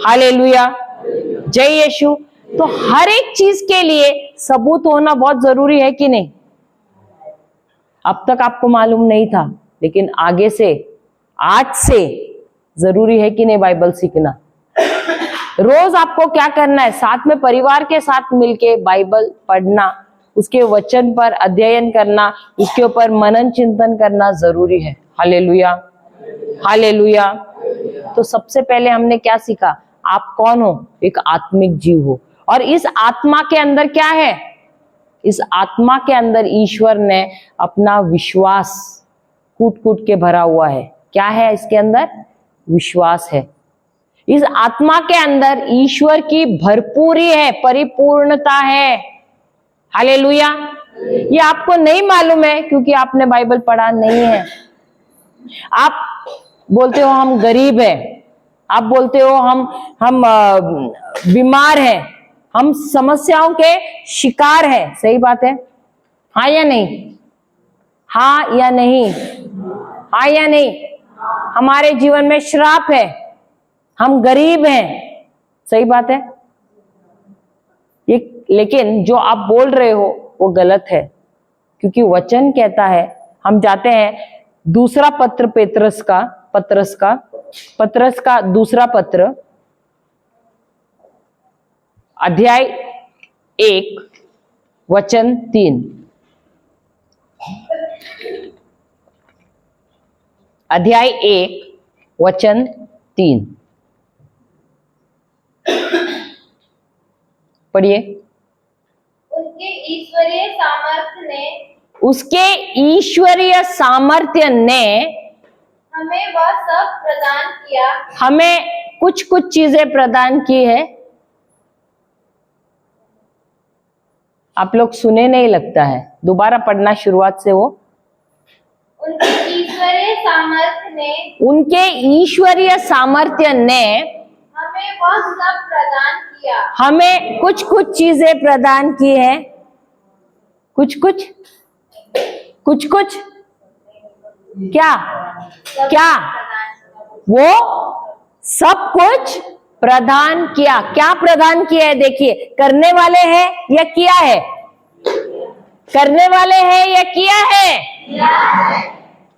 हालेलुया, जय यीशु। तो हर एक चीज के लिए सबूत होना बहुत जरूरी है कि नहीं? अब तक आपको मालूम नहीं था, लेकिन आगे से, आज से जरूरी है कि नहीं बाइबल सीखना? रोज आपको क्या करना है? साथ में परिवार के साथ मिलके बाइबल पढ़ना, उसके वचन पर अध्ययन करना, उसके ऊपर मनन चिंतन करना जरूरी है। Hallelujah, hallelujah. तो सबसे पहले हमने क्या सीखा? आप कौन हो? एक आत्मिक जीव हो। और इस आत्मा के अंदर क्या है? इस आत्मा के अंदर ईश्वर ने अपना विश्वास कूट कूट के भरा हुआ है। क्या है इसके अंदर? विश्वास है। इस आत्मा के अंदर ईश्वर की भरपूरी है, परिपूर्णता है। हालेलुया। ये आपको नहीं मालूम है क्योंकि आपने बाइबल पढ़ा नहीं है। आप बोलते हो हम गरीब हैं, आप बोलते हो हम बीमार हैं, हम समस्याओं के शिकार हैं। सही बात है? हाँ या नहीं? हाँ या नहीं? हाँ या नहीं? हमारे जीवन में श्राप है, हम गरीब हैं। सही बात है? ये लेकिन जो आप बोल रहे हो वो गलत है, क्योंकि वचन कहता है, हम जाते हैं दूसरा पत्र पत्रस का दूसरा पत्र अध्याय 1 वचन 3। अध्याय 1 वचन 3 पढ़िए। उसके ईश्वरीय सामर्थ्य ने उसके ईश्वरीय सामर्थ्य ने हमें वह सब प्रदान किया हमें कुछ कुछ चीजें प्रदान की है। आप लोग सुने नहीं लगता है, दोबारा पढ़ना शुरुआत से वो। उनके ईश्वरीय सामर्थ्य ने उनके ईश्वरीय सामर्थ्य ने हमें वह सब प्रदान किया हमें कुछ कुछ चीजें प्रदान की है। कुछ कुछ क्या क्या वो सब कुछ प्रदान किया। क्या प्रदान किया है? देखिए, करने वाले हैं या किया है? करने वाले हैं या किया है?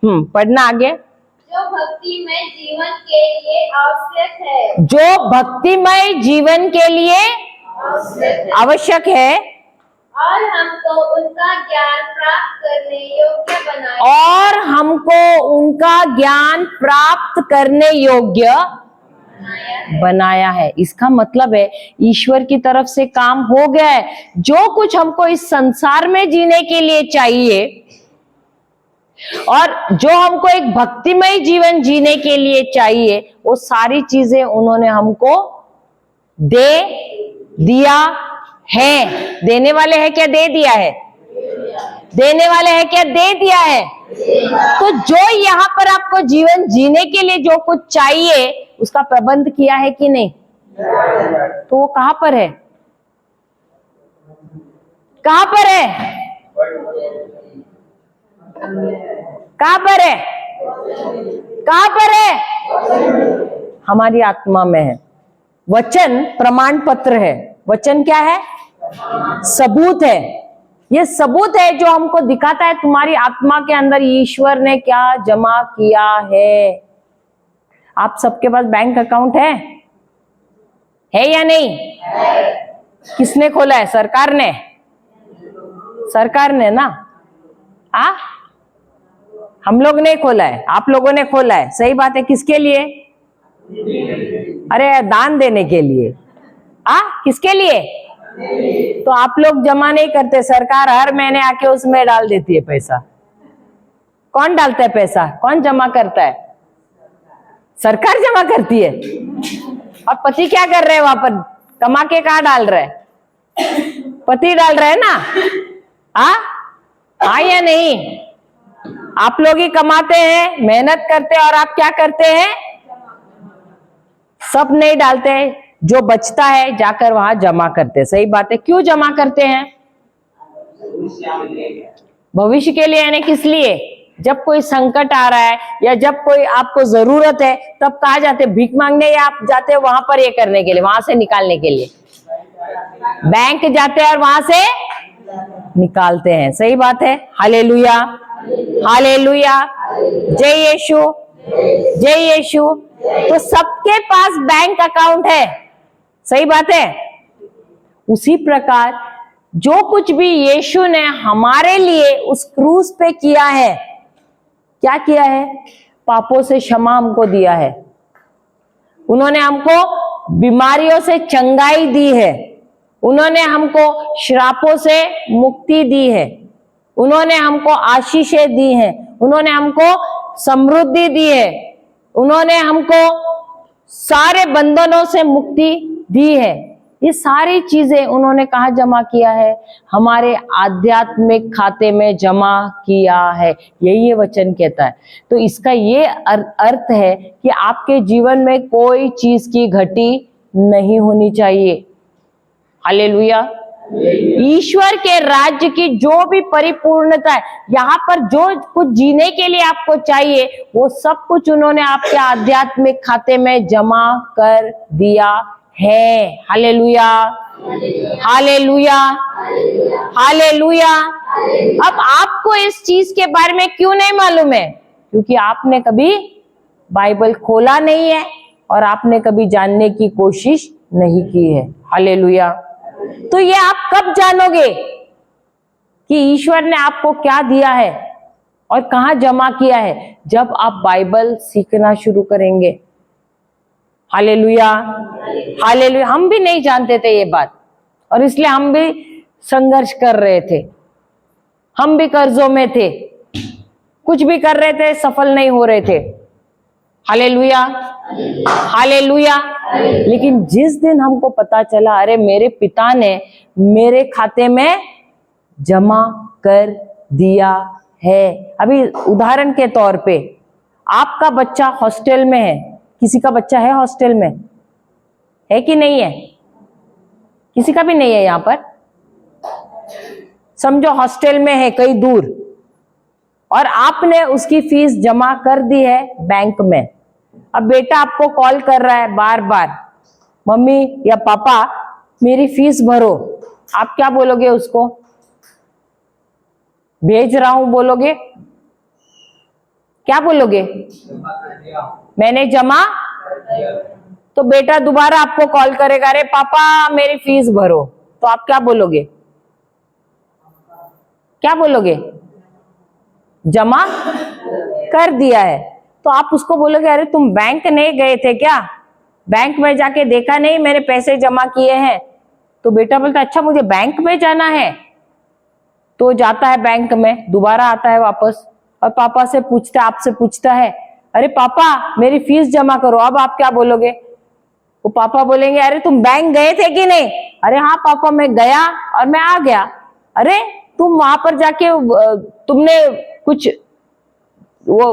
पढ़ना आगे। जो भक्तिमय जीवन के लिए आवश्यक है जो भक्तिमय जीवन के लिए आवश्यक है और हमको उनका ज्ञान प्राप्त करने योग्य बनाया और हमको उनका ज्ञान प्राप्त करने योग्य बनाया है। इसका मतलब है ईश्वर की तरफ से काम हो गया है। जो कुछ हमको इस संसार में जीने के लिए चाहिए और जो हमको एक भक्तिमय जीवन जीने के लिए चाहिए, वो सारी चीजें उन्होंने हमको दे दिया है। देने वाले हैं क्या? दे दिया है। देने वाले हैं क्या? दे दिया है। तो जो यहाँ पर आपको जीवन जीने के लिए जो कुछ चाहिए उसका प्रबंध किया है कि नहीं? तो वो कहां पर है? कहां पर है? कहां पर है? कहां पर है? हमारी आत्मा में है। वचन प्रमाण पत्र है। वचन क्या है? सबूत है। ये सबूत है जो हमको दिखाता है तुम्हारी आत्मा के अंदर ईश्वर ने क्या जमा किया है। आप सबके पास बैंक अकाउंट है या नहीं? किसने खोला है? सरकार ने। सरकार ने ना। हम लोग नहीं खोला है, आप लोगों ने खोला है। सही बात है। किसके लिए? अरे दान देने के लिए। किसके लिए? तो आप लोग जमा नहीं करते, सरकार हर महीने आके उसमें डाल देती है पैसा। कौन डालता है पैसा? कौन जमा करता है? सरकार जमा करती है। और पति क्या कर रहे हैं वहां पर? कमा के कहाँ डाल रहे? पति डाल रहे हैं ना। हाँ या नहीं? आप लोग ही कमाते हैं, मेहनत करते हैं, और आप क्या करते हैं? सब नहीं डालते हैं, जो बचता है जाकर वहां जमा करते हैं। सही बात है। क्यों जमा करते हैं? भविष्य के लिए। यानी किस लिए? जब कोई संकट आ रहा है या जब कोई आपको जरूरत है तब कहाँ जाते? भीख मांगने, या आप जाते हैं वहां पर ये करने के लिए, वहां से निकालने के लिए? बैंक जाते हैं और वहां से निकालते हैं। सही बात है। हालेलुया, हालेलुया, जय यीशु, जय यीशु। तो सबके पास बैंक अकाउंट है। सही बात है। उसी प्रकार जो कुछ भी यीशु ने हमारे लिए उस क्रूस पे किया है, क्या किया है? पापों से क्षमा हमको दिया है। उन्होंने हमको बीमारियों से चंगाई दी है। उन्होंने हमको श्रापों से मुक्ति दी है। उन्होंने हमको आशीषें दी हैं। उन्होंने हमको समृद्धि दी है। उन्होंने हमको सारे बंधनों से मुक्ति दी है। ये सारी चीजें उन्होंने कहाँ जमा किया है? हमारे आध्यात्मिक खाते में जमा किया है। यही ये वचन कहता है। तो इसका ये अर्थ है कि आपके जीवन में कोई चीज की घटी नहीं होनी चाहिए। हालेलुया। ईश्वर के राज्य की जो भी परिपूर्णता है, यहाँ पर जो कुछ जीने के लिए आपको चाहिए, वो सब कुछ उन्होंने आपके आध्यात्मिक खाते में जमा कर दिया है। Hallelujah, hallelujah, hallelujah. अब आपको इस चीज के बारे में क्यों नहीं मालूम है? क्योंकि आपने कभी बाइबल खोला नहीं है और आपने कभी जानने की कोशिश नहीं की है। हालेलुया। तो ये आप कब जानोगे कि कि ईश्वर ने आपको क्या दिया है और कहाँ जमा किया है, जब आप बाइबल सीखना शुरू करेंगे। Hallelujah, hallelujah. हम भी नहीं जानते थे ये बात, और इसलिए हम भी संघर्ष कर रहे थे, हम भी कर्जों में थे, कुछ भी कर रहे थे, सफल नहीं हो रहे थे। Hallelujah, hallelujah. लेकिन जिस दिन हमको पता चला, अरे मेरे पिता ने मेरे खाते में जमा कर दिया है। अभी उदाहरण के तौर पे, आपका बच्चा हॉस्टल में है, किसी का बच्चा है हॉस्टल में, है कि नहीं है? किसी का भी नहीं है यहां पर। समझो हॉस्टल में है कहीं दूर, और आपने उसकी फीस जमा कर दी है बैंक में। अब बेटा आपको कॉल कर रहा है बार बार, मम्मी या पापा मेरी फीस भरो। आप क्या बोलोगे उसको? भेज रहा हूं बोलोगे? क्या बोलोगे? मैंने जमा। तो बेटा दोबारा आपको कॉल करेगा, अरे पापा मेरी फीस भरो, तो आप क्या बोलोगे? क्या बोलोगे? जमा कर दिया है। तो आप उसको बोलोगे, अरे तुम बैंक नहीं गए थे क्या? बैंक में जाके देखा नहीं मैंने पैसे जमा किए हैं? तो बेटा बोलता अच्छा मुझे बैंक में जाना है, तो जाता है बैंक में, दोबारा आता है वापस, और पापा से पूछता है, आपसे पूछता है, अरे पापा मेरी फीस जमा करो। अब आप क्या बोलोगे? वो पापा बोलेंगे, अरे तुम बैंक गए थे कि नहीं? अरे हाँ पापा मैं गया और मैं आ गया। अरे तुम वहां पर जाके तुमने कुछ वो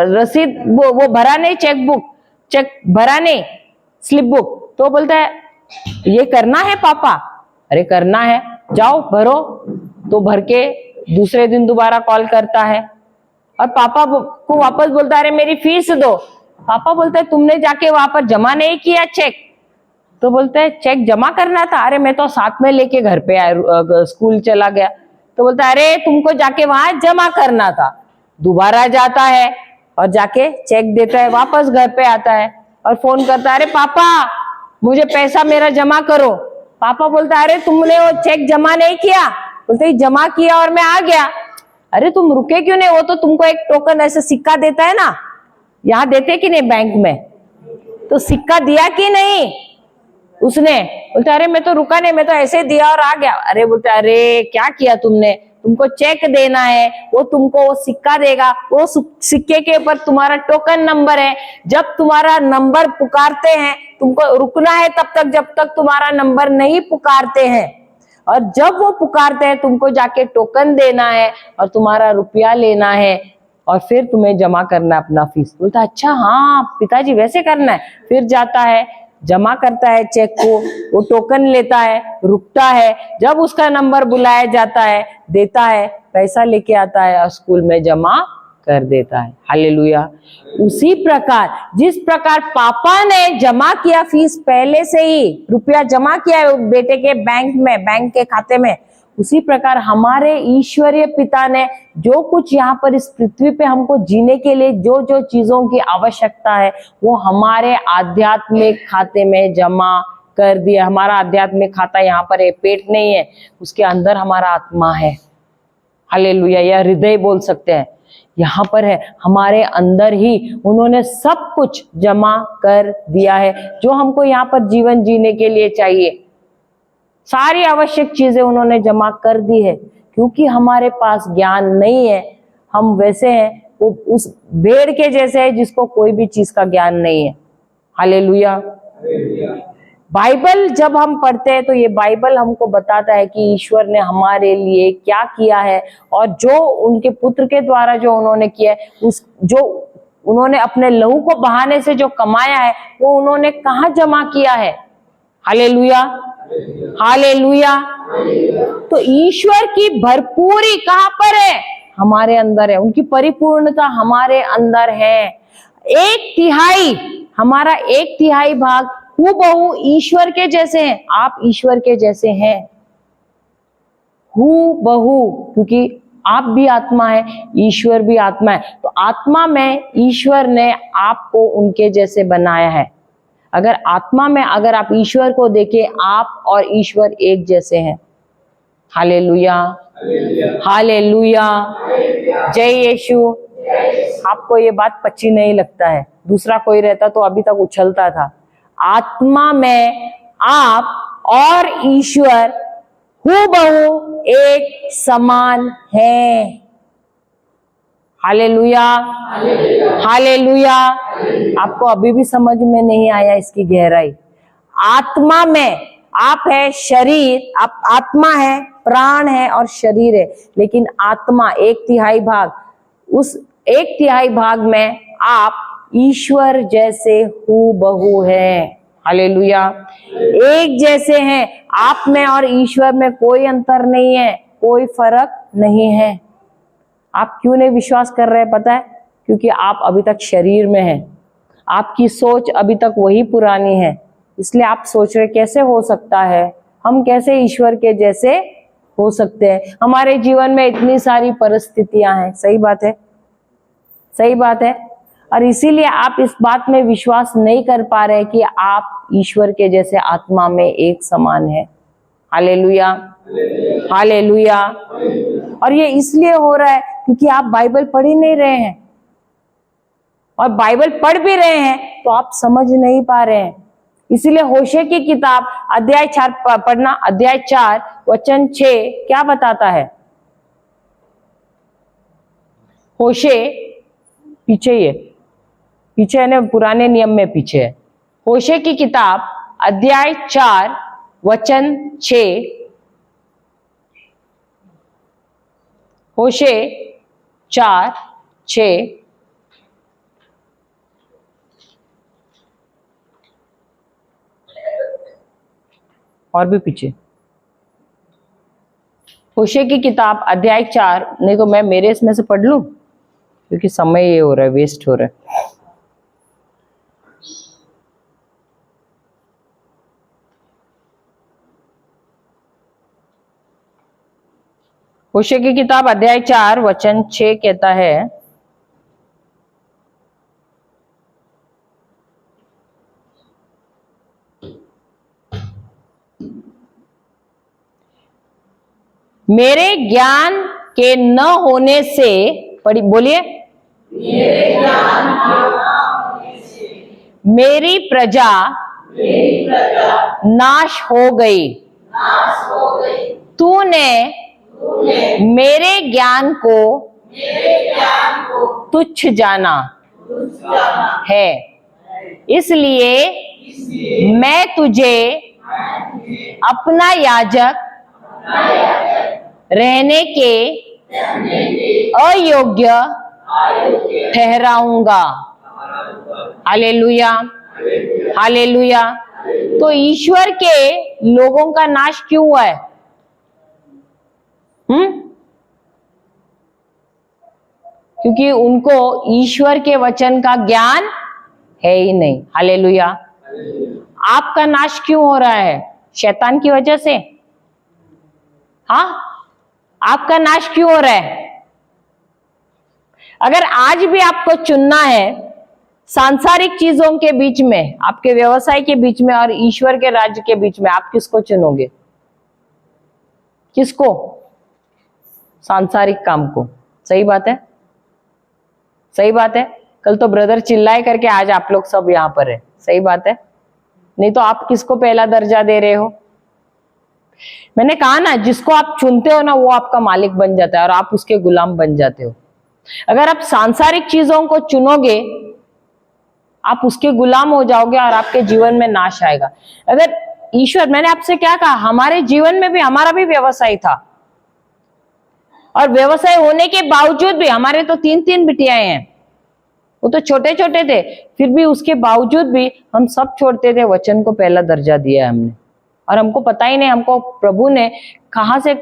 रसीद वो भरा नहीं, चेक भरा नहीं, स्लिप बुक? तो बोलता है ये करना है पापा। अरे करना है, जाओ भरो। तो भर के दूसरे दिन दोबारा कॉल करता है, और पापा को वापस बोलता है अरे मेरी फीस दो। पापा बोलता है तुमने जाके वहां पर जमा नहीं किया चेक? तो बोलता है चेक जमा करना था, अरे मैं तो साथ में लेके घर पे आया, स्कूल चला गया। तो बोलता है अरे तुमको जाके वहां जमा करना था। दोबारा जाता है और जाके चेक देता है, वापस घर पे आता है और फोन करता है, अरे पापा मुझे पैसा मेरा जमा करो। पापा बोलता है अरे तुमने वो चेक जमा नहीं किया? बोलते जमा किया और मैं आ गया। अरे तुम रुके क्यों नहीं? वो तो तुमको एक टोकन ऐसे सिक्का देता है ना, यहाँ देते कि नहीं बैंक में, तो सिक्का दिया कि नहीं उसने? बोलते अरे मैं तो रुका नहीं, मैं तो ऐसे दिया और आ गया। अरे बोलते अरे क्या किया तुमने? तुमको चेक देना है, वो तुमको वो सिक्का देगा, वो सिक्के के ऊपर तुम्हारा टोकन नंबर है। जब तुम्हारा नंबर पुकारते हैं तुमको रुकना है तब तक जब तक तुम्हारा नंबर नहीं पुकारते हैं, और जब वो पुकारते हैं तुमको जाके टोकन देना है और तुम्हारा रुपया लेना है, और फिर तुम्हें जमा करना अपना फीस। बोलता अच्छा हाँ पिताजी वैसे करना है। फिर जाता है, जमा करता है चेक को, वो टोकन लेता है, रुकता है, जब उसका नंबर बुलाया जाता है देता है, पैसा लेके आता है और स्कूल में जमा कर देता है। हालेलुया। उसी प्रकार जिस प्रकार पापा ने जमा किया फीस, पहले से ही रुपया जमा किया है बेटे के बैंक में, बैंक के खाते में, उसी प्रकार हमारे ईश्वरीय पिता ने जो कुछ यहाँ पर इस पृथ्वी पे हमको जीने के लिए जो जो चीजों की आवश्यकता है वो हमारे आध्यात्मिक खाते में जमा कर दिया। हमारा आध्यात्मिक खाता यहाँ पर है, पेट नहीं है, उसके अंदर हमारा आत्मा है। हालेलुया, या हृदय बोल सकते हैं, यहाँ पर है, हमारे अंदर ही उन्होंने सब कुछ जमा कर दिया है जो हमको यहाँ पर जीवन जीने के लिए चाहिए। सारी आवश्यक चीजें उन्होंने जमा कर दी है, क्योंकि हमारे पास ज्ञान नहीं है। हम वैसे हैं, वो उस भेड़ के जैसे है जिसको कोई भी चीज का ज्ञान नहीं है। हालेलुया। बाइबल जब हम पढ़ते हैं तो ये बाइबल हमको बताता है कि ईश्वर ने हमारे लिए क्या किया है, और जो उनके पुत्र के द्वारा जो उन्होंने किया है, उस जो उन्होंने अपने लहू को बहाने से जो कमाया है वो उन्होंने कहाँ जमा किया है। Hallelujah, hallelujah. तो ईश्वर की भरपूरी कहाँ पर है? हमारे अंदर है, उनकी परिपूर्णता हमारे अंदर है। 1/3 हमारा 1/3 भाग हूबहू ईश्वर के जैसे हैं। आप ईश्वर के जैसे हैं हूबहू, क्योंकि आप भी आत्मा है, ईश्वर भी आत्मा है। तो आत्मा में ईश्वर ने आपको उनके जैसे बनाया है। अगर आत्मा में अगर आप ईश्वर को देखें, आप और ईश्वर एक जैसे हैं। हालेलुया, हालेलुया, जय यीशु। आपको ये बात पच्ची नहीं लगता है, दूसरा कोई रहता तो अभी तक उछलता था। आत्मा में आप और ईश्वर हूबहू एक समान है। Hallelujah, hallelujah. आपको अभी भी समझ में नहीं आया इसकी गहराई। आत्मा में आप है, शरीर, आप आत्मा है, प्राण है और शरीर है, लेकिन आत्मा 1/3 भाग, उस 1/3 भाग में आप ईश्वर जैसे हूबहू हैं। हालेलुया, एक जैसे हैं। आप में और ईश्वर में कोई अंतर नहीं है, कोई फर्क नहीं है। आप क्यों नहीं विश्वास कर रहे हैं पता है? क्योंकि आप अभी तक शरीर में हैं, आपकी सोच अभी तक वही पुरानी है, इसलिए आप सोच रहे कैसे हो सकता है, हम कैसे ईश्वर के जैसे हो सकते हैं। हमारे जीवन में इतनी सारी परिस्थितियां हैं। सही बात है, सही बात है। और इसीलिए आप इस बात में विश्वास नहीं कर पा रहे कि आप ईश्वर के जैसे आत्मा में एक समान है। Hallelujah, hallelujah. और ये इसलिए हो रहा है क्योंकि आप बाइबल पढ़ ही नहीं रहे हैं, और बाइबल पढ़ भी रहे हैं तो आप समझ नहीं पा रहे हैं। इसीलिए होशे की किताब अध्याय 4 पढ़ना, अध्याय 4 वचन 6 क्या बताता है? होशे पीछे, ये पीछे है ना, पुराने नियम में पीछे है। होशे की किताब अध्याय 4 वचन 6, होशे 4:6। और भी पीछे, होशे की किताब अध्याय 4, नहीं तो मैं मेरे इसमें से पढ़ लूं क्योंकि समय ये हो रहा है, वेस्ट हो रहा है। होशे की किताब अध्याय 4 वचन 6 कहता है, मेरे ज्ञान के न होने से, पढ़ी बोलिए, मेरी प्रजा नाश हो गई। तूने मेरे ज्ञान को तुच्छ जाना है, इसलिए मैं तुझे अपना याजक रहने के अयोग्य ठहराऊंगा। Hallelujah, hallelujah. तो ईश्वर के लोगों का नाश क्यों हुआ है? क्योंकि उनको ईश्वर के वचन का ज्ञान है ही नहीं। हालेलुया। आपका नाश क्यों हो रहा है? शैतान की वजह से? हाँ, आपका नाश क्यों हो रहा है? अगर आज भी आपको चुनना है सांसारिक चीजों के बीच में, आपके व्यवसाय के बीच में और ईश्वर के राज्य के बीच में, आप किसको चुनोगे? किसको? सांसारिक काम को। सही बात है, सही बात है। कल तो ब्रदर चिल्लाए करके आज आप लोग सब यहां पर है। सही बात है। नहीं तो आप किसको पहला दर्जा दे रहे हो? मैंने कहा ना, जिसको आप चुनते हो ना वो आपका मालिक बन जाता है और आप उसके गुलाम बन जाते हो। अगर आप सांसारिक चीजों को चुनोगे आप उसके गुलाम हो जाओगे और आपके जीवन में नाश आएगा। अगर ईश्वर, मैंने आपसे क्या कहा, हमारे जीवन में भी हमारा भी व्यवसाय था और व्यवसाय होने के बावजूद भी, हमारे तो 3-3 बिटियाएं हैं, वो तो छोटे छोटे थे, फिर भी उसके बावजूद भी हम सब छोड़ते थे, वचन को पहला दर्जा दिया है हमने। और हमको पता ही नहीं हमको प्रभु ने कहां से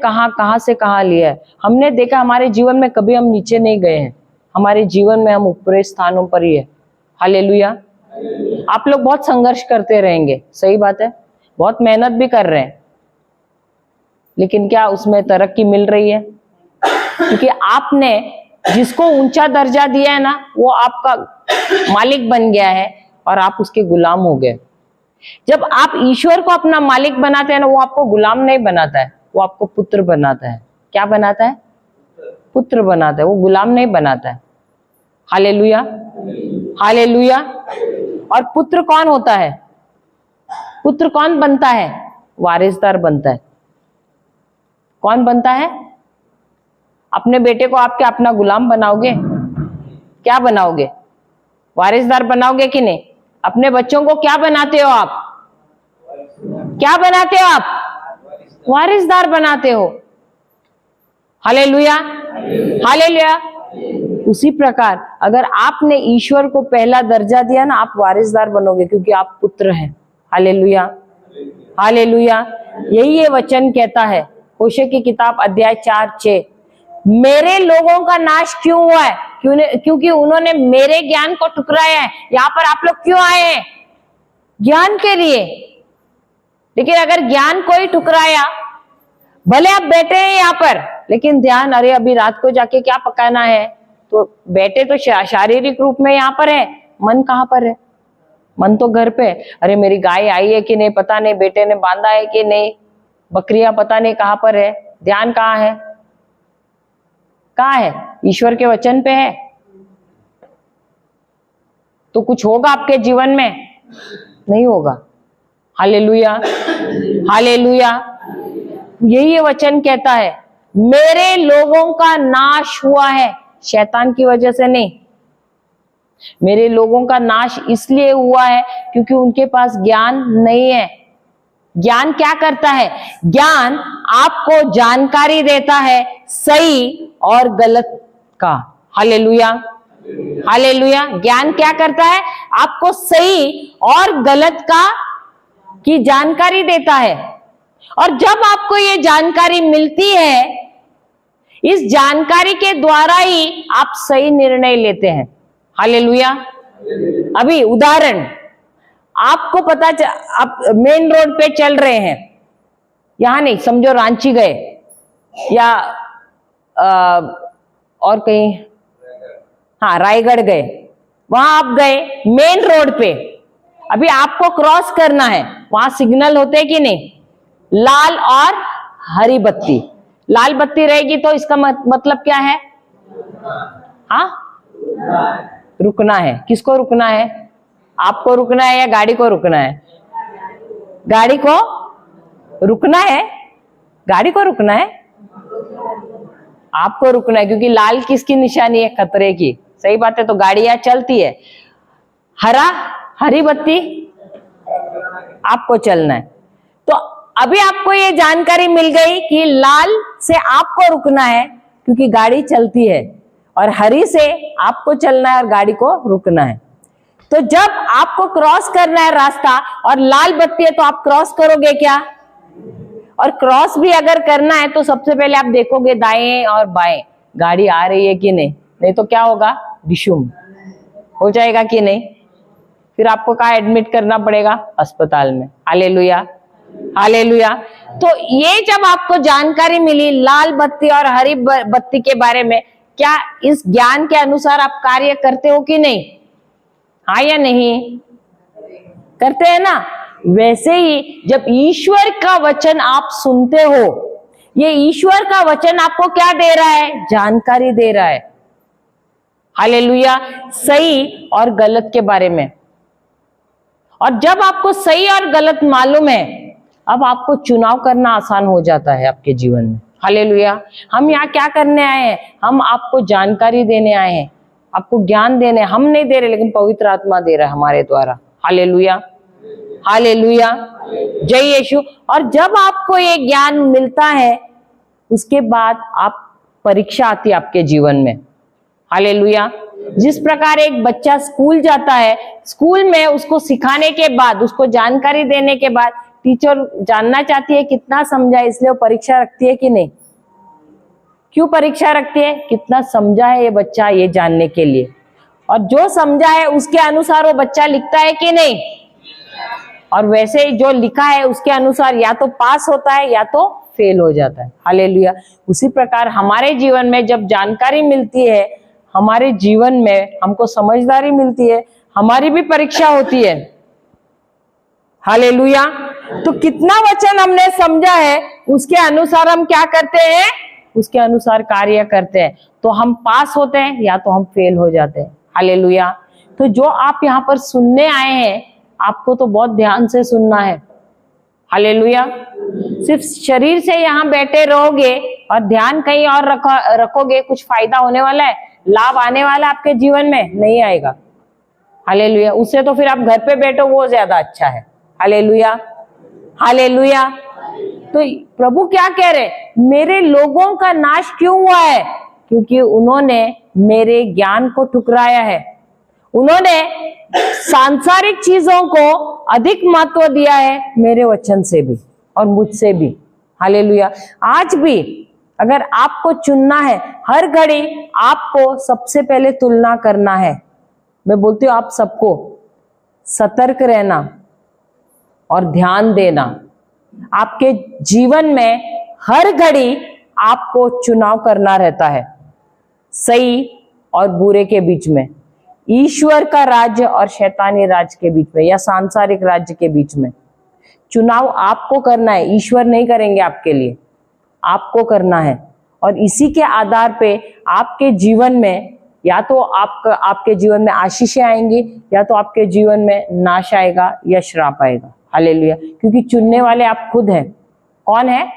कहां लिया है। हमने देखा हमारे जीवन में कभी हम नीचे नहीं गए हैं, हमारे जीवन में हम ऊपरी स्थानों पर ही है। हालेलुया। आप लोग बहुत संघर्ष करते रहेंगे, सही बात है, बहुत मेहनत भी कर रहे हैं, लेकिन क्या उसमें तरक्की मिल रही है? क्योंकि आपने जिसको ऊंचा दर्जा दिया है ना, वो आपका मालिक बन गया है और आप उसके गुलाम हो गए। जब आप ईश्वर को अपना मालिक बनाते हैं ना, वो आपको गुलाम नहीं बनाता है, वो आपको पुत्र बनाता है। क्या बनाता है? पुत्र बनाता है, वो गुलाम नहीं बनाता है। Hallelujah, hallelujah. और पुत्र कौन होता है? पुत्र कौन बनता है? वारिसदार बनता है। कौन बनता है? अपने बेटे को आप क्या अपना गुलाम बनाओगे? क्या बनाओगे? वारिसदार बनाओगे कि नहीं? अपने बच्चों को क्या बनाते हो आप? क्या बनाते हो आप? वारिसदार बनाते हो। Hallelujah, hallelujah. उसी प्रकार अगर आपने ईश्वर को पहला दर्जा दिया ना, आप वारिसदार बनोगे, क्योंकि आप पुत्र हैं। Hallelujah, hallelujah. यही ये वचन कहता है, होशे की किताब अध्याय 4:6, मेरे लोगों का नाश क्यों हुआ है? क्योंकि उन्होंने मेरे ज्ञान को ठुकराया है। यहां पर आप लोग क्यों आए हैं? ज्ञान के लिए। लेकिन अगर ज्ञान को ही ठुकराया, भले आप बैठे हैं यहाँ पर, लेकिन ध्यान, अरे अभी रात को जाके क्या पकाना है, तो बैठे तो शारीरिक रूप में यहाँ पर है, मन कहाँ पर है? मन तो घर पे। अरे मेरी गाय आई है कि नहीं पता नहीं, बेटे ने बांधा है कि नहीं, बकरियां पता नहीं कहाँ पर है, ध्यान कहाँ है? कहाँ है? ईश्वर के वचन पे है। तो कुछ होगा आपके जीवन में? नहीं होगा। Hallelujah, hallelujah. यही ये वचन कहता है, मेरे लोगों का नाश हुआ है, शैतान की वजह से नहीं। मेरे लोगों का नाश इसलिए हुआ है क्योंकि उनके पास ज्ञान नहीं है। ज्ञान क्या करता है? ज्ञान आपको जानकारी देता है सही और गलत का। Hallelujah, hallelujah. ज्ञान क्या करता है? आपको सही और गलत की जानकारी देता है। और जब आपको ये जानकारी मिलती है, इस जानकारी के द्वारा ही आप सही निर्णय लेते हैं। हालेलुया। अभी उदाहरण, आपको पता आप मेन रोड पे चल रहे हैं, यहां नहीं, समझो रांची गए या और कहीं, हाँ रायगढ़ गए, वहां आप गए मेन रोड पे, अभी आपको क्रॉस करना है, वहां सिग्नल होते हैं कि नहीं? लाल और हरी बत्ती। लाल बत्ती रहेगी तो इसका मतलब क्या है? हाँ, रुकना है। किसको रुकना है? आपको रुकना है या गाड़ी को रुकना है? गाड़ी को रुकना है। गाड़ी को रुकना है, आपको रुकना है, क्योंकि लाल किसकी निशानी है? खतरे की। सही बात है, तो गाड़ियां चलती है। हरी बत्ती आपको चलना है। तो अभी आपको ये जानकारी मिल गई कि लाल से आपको रुकना है क्योंकि गाड़ी चलती है, और हरी से आपको चलना है और गाड़ी को रुकना है। तो जब आपको क्रॉस करना है रास्ता और लाल बत्ती है, तो आप क्रॉस करोगे क्या? और क्रॉस भी अगर करना है तो सबसे पहले आप देखोगे दाएं और बाएं, गाड़ी आ रही है कि नहीं, नहीं तो क्या होगा? डिशुम हो जाएगा कि नहीं? फिर आपको कहाँ एडमिट करना पड़ेगा? अस्पताल में। Hallelujah, hallelujah. तो ये जब आपको जानकारी मिली लाल बत्ती और हरी बत्ती के बारे में, क्या इस ज्ञान के अनुसार आप कार्य करते हो कि नहीं? हाँ या नहीं? करते हैं ना। वैसे ही जब ईश्वर का वचन आप सुनते हो, ये ईश्वर का वचन आपको क्या दे रहा है? जानकारी दे रहा है। हालेलुया, सही और गलत के बारे में। और जब आपको सही और गलत मालूम है, अब आपको चुनाव करना आसान हो जाता है आपके जीवन में। हालेलुया। हम यहाँ क्या करने आए हैं? हम आपको जानकारी देने आए हैं, आपको ज्ञान देने। हम नहीं दे रहे, लेकिन पवित्र आत्मा दे रहा है हमारे द्वारा। हालेलुया, हालेलुया, जय यीशु। और जब आपको ये ज्ञान मिलता है, उसके बाद आप परीक्षा आती है आपके जीवन में। हालेलुया। जिस प्रकार एक बच्चा स्कूल जाता है, स्कूल में उसको सिखाने के बाद, उसको जानकारी देने के बाद, टीचर जानना चाहती है कितना समझा है, इसलिए वो परीक्षा रखती है कि नहीं? क्यों परीक्षा रखती है? कितना समझा है ये बच्चा, ये जानने के लिए। और जो समझा है उसके अनुसार वो बच्चा लिखता है कि नहीं? और वैसे ही जो लिखा है उसके अनुसार या तो पास होता है या तो फेल हो जाता है। हालेलुया। उसी प्रकार हमारे जीवन में जब जानकारी मिलती है, हमारे जीवन में हमको समझदारी मिलती है, हमारी भी परीक्षा होती है। हालेलुया। तो कितना वचन हमने समझा है, उसके अनुसार हम क्या करते हैं? उसके अनुसार कार्य करते हैं तो हम पास होते हैं या तो हम फेल हो जाते हैं। हालेलुया। तो जो आप यहाँ पर सुनने आए हैं आपको तो बहुत ध्यान से सुनना है। हालेलुया। सिर्फ शरीर से यहाँ बैठे रहोगे और ध्यान कहीं और रखोगे, कुछ फायदा होने वाला है, लाभ आने वाला आपके जीवन में नहीं आएगा। हालेलुया। उससे तो फिर आप घर पे बैठो वो ज्यादा अच्छा है। Hallelujah, hallelujah. तो प्रभु क्या कह रहे, मेरे लोगों का नाश क्यों हुआ है? क्योंकि उन्होंने मेरे ज्ञान को ठुकराया है, उन्होंने सांसारिक चीजों को अधिक महत्व दिया है मेरे वचन से भी और मुझसे भी। हालेलुया। आज भी अगर आपको चुनना है, हर घड़ी आपको सबसे पहले तुलना करना है। मैं बोलती हूँ आप सबको सतर्क रहना और ध्यान देना। आपके जीवन में हर घड़ी आपको चुनाव करना रहता है, सही और बुरे के बीच में, ईश्वर का राज्य और शैतानी राज्य के बीच में या सांसारिक राज्य के बीच में। चुनाव आपको करना है, ईश्वर नहीं करेंगे आपके लिए, आपको करना है। और इसी के आधार पे आपके जीवन में या तो आपके जीवन में आशीषें आएंगी या तो आपके जीवन में नाश आएगा या श्राप आएगा। हालेलुया। क्योंकि चुनने वाले आप खुद हैं। कौन है?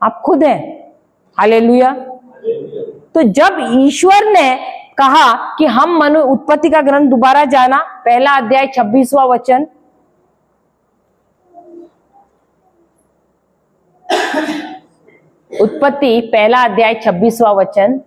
आप खुद हैं। हालेलुया। तो जब ईश्वर ने कहा कि हम उत्पत्ति का ग्रंथ दोबारा जाना, पहला अध्याय 26वां वचन, उत्पत्ति पहला अध्याय 26वां वचन।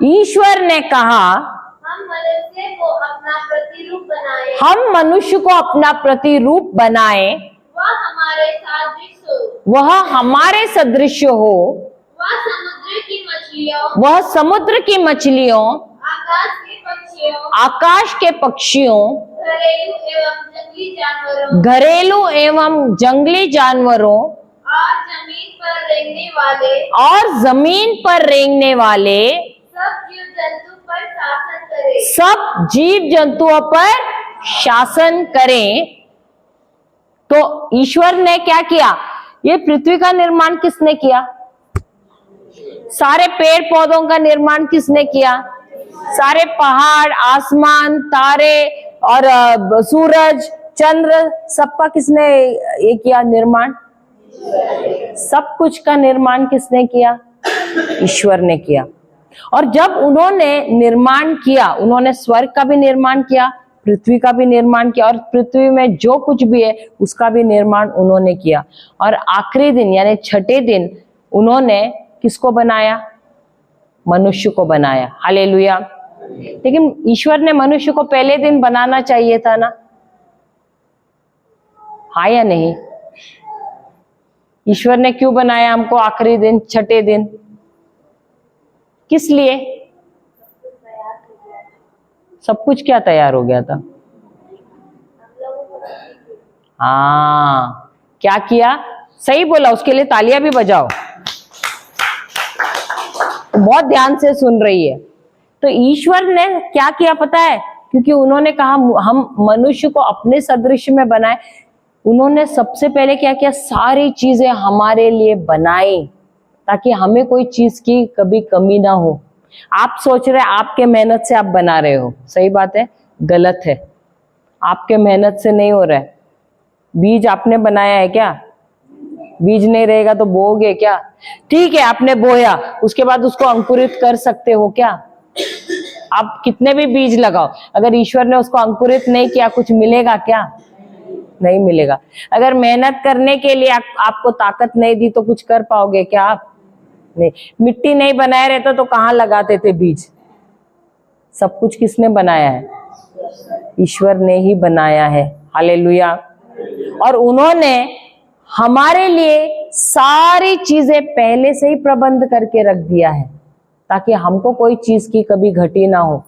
ईश्वर ने कहा हम मनुष्य को अपना प्रतिरूप बनाए, हम मनुष्य को अपना प्रतिरूप बनाए, वह हमारे सदृश हो, वह हमारे सदृश हो, वह समुद्र की मछलियों, वह समुद्र की मछलियों, आकाश के पक्षियों, घरेलू एवं जंगली जानवरों, और जमीन पर रेंगने वाले सब जीव जंतुओं पर शासन करें। तो ईश्वर ने क्या किया? ये पृथ्वी का निर्माण किसने किया? सारे पेड़ पौधों का निर्माण किसने किया? सारे पहाड़, आसमान, तारे और सूरज, चंद्र, सबका किसने ये किया निर्माण? सब कुछ का निर्माण किसने किया? ईश्वर ने किया। और जब उन्होंने निर्माण किया, उन्होंने स्वर्ग का भी निर्माण किया, पृथ्वी का भी निर्माण किया और पृथ्वी में जो कुछ भी है उसका भी निर्माण उन्होंने किया। और आखिरी दिन यानी छठे दिन उन्होंने किसको बनाया? मनुष्य को बनाया। हालेलुया। लेकिन ईश्वर ने मनुष्य को पहले दिन बनाना चाहिए था ना? हाँ या नहीं? ईश्वर ने क्यों बनाया हमको आखिरी दिन, छठे दिन? किस लिए? सब कुछ क्या तैयार हो गया था? हाँ, क्या किया? सही बोला, उसके लिए तालियां भी बजाओ। बहुत ध्यान से सुन रही है। तो ईश्वर ने क्या किया पता है? क्योंकि उन्होंने कहा हम मनुष्य को अपने सदृश में बनाए। उन्होंने सबसे पहले क्या किया? सारी चीजें हमारे लिए बनाई ताकि हमें कोई चीज की कभी कमी ना हो। आप सोच रहे आपके मेहनत से आप बना रहे हो, सही बात है, गलत है। आपके मेहनत से नहीं हो रहा है। बीज आपने बनाया है क्या? बीज नहीं रहेगा तो बोओगे क्या? ठीक है, आपने बोया, उसके बाद उसको अंकुरित कर सकते हो क्या? आप कितने भी बीज लगाओ, अगर ईश्वर ने उसको अंकुरित नहीं किया, कुछ मिलेगा क्या? नहीं मिलेगा। अगर मेहनत करने के लिए आपको ताकत नहीं दी तो कुछ कर पाओगे क्या आप? नहीं। मिट्टी नहीं बनाए रहते तो कहाँ लगाते थे बीज? सब कुछ किसने बनाया है? ईश्वर ने ही बनाया है। हालेलुया। और उन्होंने हमारे लिए सारी चीजें पहले से ही प्रबंध करके रख दिया है ताकि हमको कोई चीज की कभी घटी ना हो,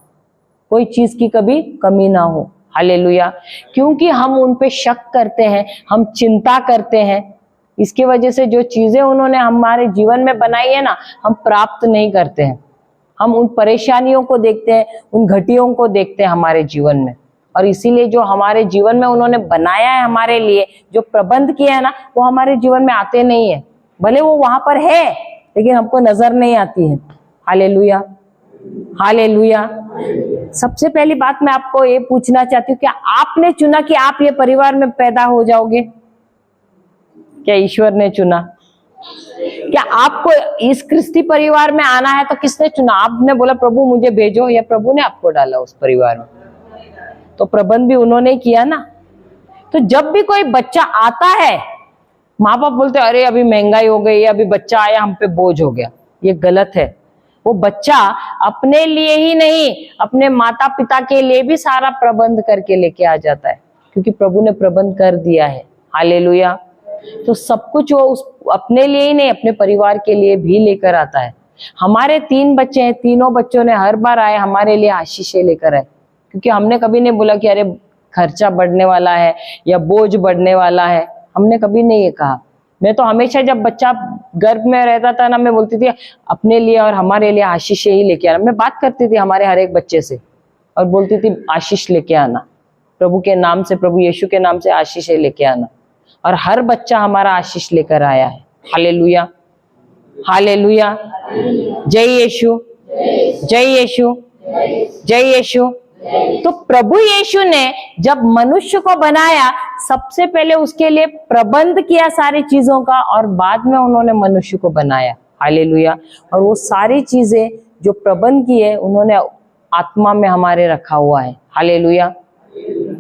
कोई चीज की कभी कमी ना हो। हालेलुया। क्योंकि हम उन पे शक करते हैं, हम चिंता करते हैं, इसकी वजह से जो चीजें उन्होंने हमारे जीवन में बनाई है ना, हम प्राप्त नहीं करते हैं। हम उन परेशानियों को देखते हैं, उन घटियों को देखते हैं हमारे जीवन में और इसीलिए जो हमारे जीवन में उन्होंने बनाया है हमारे लिए, जो प्रबंध किया है ना, वो हमारे जीवन में आते नहीं है। भले वो वहां पर है लेकिन हमको नजर नहीं आती है। Hallelujah, hallelujah. सबसे पहली बात मैं आपको ये पूछना चाहती हूँ, क्या आपने चुना कि आप ये परिवार में पैदा हो जाओगे? क्या ईश्वर ने चुना? क्या आपको इस क्रिस्ती परिवार में आना है तो किसने चुना? आपने बोला प्रभु मुझे भेजो, या प्रभु ने आपको डाला उस परिवार में? तो प्रबंध भी उन्होंने किया ना। तो जब भी कोई बच्चा आता है, माँ बाप बोलते अरे अभी महंगाई हो गई, अभी बच्चा आया हम पे बोझ हो गया। ये गलत है। वो बच्चा अपने लिए ही नहीं, अपने माता पिता के लिए भी सारा प्रबंध करके लेके आ जाता है, क्योंकि प्रभु ने प्रबंध कर दिया है। हालेलुया। तो सब कुछ वो उस अपने लिए ही नहीं, अपने परिवार के लिए भी लेकर आता है। हमारे 3 बच्चे हैं, तीनों बच्चों ने हर बार आए हमारे लिए आशीषें लेकर आए, क्योंकि हमने कभी नहीं बोला कि अरे खर्चा बढ़ने वाला है या बोझ बढ़ने वाला है। हमने कभी नहीं ये कहा। मैं तो हमेशा जब बच्चा गर्भ में रहता था ना, मैं बोलती थी अपने लिए और हमारे लिए आशीष ही लेके आना। मैं बात करती थी हमारे हर एक बच्चे से और बोलती थी आशीष लेके आना, प्रभु के नाम से, प्रभु यीशु के नाम से आशीष लेके आना। और हर बच्चा हमारा आशीष लेकर आया है। Hallelujah, hallelujah. जय यीशु, जय यीशु, जय यीशु। तो प्रभु यीशु ने जब मनुष्य को बनाया, सबसे पहले उसके लिए प्रबंध किया सारी चीजों का, और बाद में उन्होंने मनुष्य को बनाया। हालेलुया। और वो सारी चीजें जो प्रबंध की है उन्होंने आत्मा में हमारे रखा हुआ है। हालेलुया।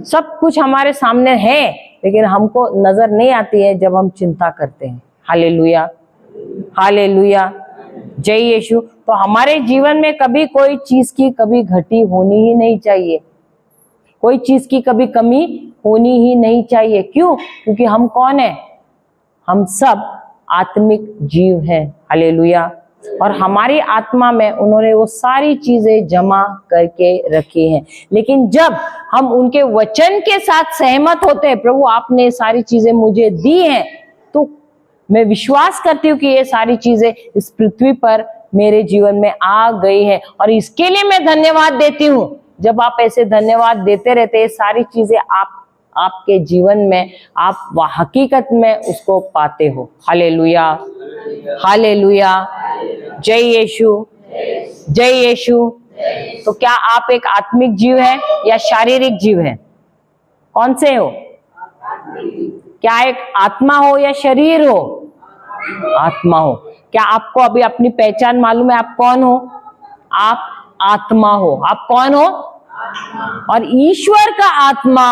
सब कुछ हमारे सामने है लेकिन हमको नजर नहीं आती है जब हम चिंता करते हैं। Hallelujah, hallelujah. जय यीशु। तो हमारे जीवन में कभी कोई चीज की कभी घटी होनी ही नहीं चाहिए, कोई चीज की कभी कमी होनी ही नहीं चाहिए। क्यों? क्योंकि हम कौन है? हम सब आत्मिक जीव हैं। हालेलुया। और हमारी आत्मा में उन्होंने वो सारी चीजें जमा करके रखी हैं। लेकिन जब हम उनके वचन के साथ सहमत होते हैं, प्रभु आपने सारी चीजें मुझे दी हैं, तो मैं विश्वास करती हूँ कि ये सारी चीजें इस पृथ्वी पर मेरे जीवन में आ गई है, और इसके लिए मैं धन्यवाद देती हूँ। जब आप ऐसे धन्यवाद देते रहते हैं, सारी चीजें आपके जीवन में आप हकीकत में उसको पाते हो। Hallelujah, hallelujah. जय यीशु, जय यीशु। तो क्या आप एक आत्मिक जीव है या शारीरिक जीव है? कौन से हो? क्या एक आत्मा हो या शरीर हो? आत्मा हो। क्या आपको अभी अपनी पहचान मालूम है? आप कौन हो? आप आत्मा हो। आप कौन हो? और ईश्वर का आत्मा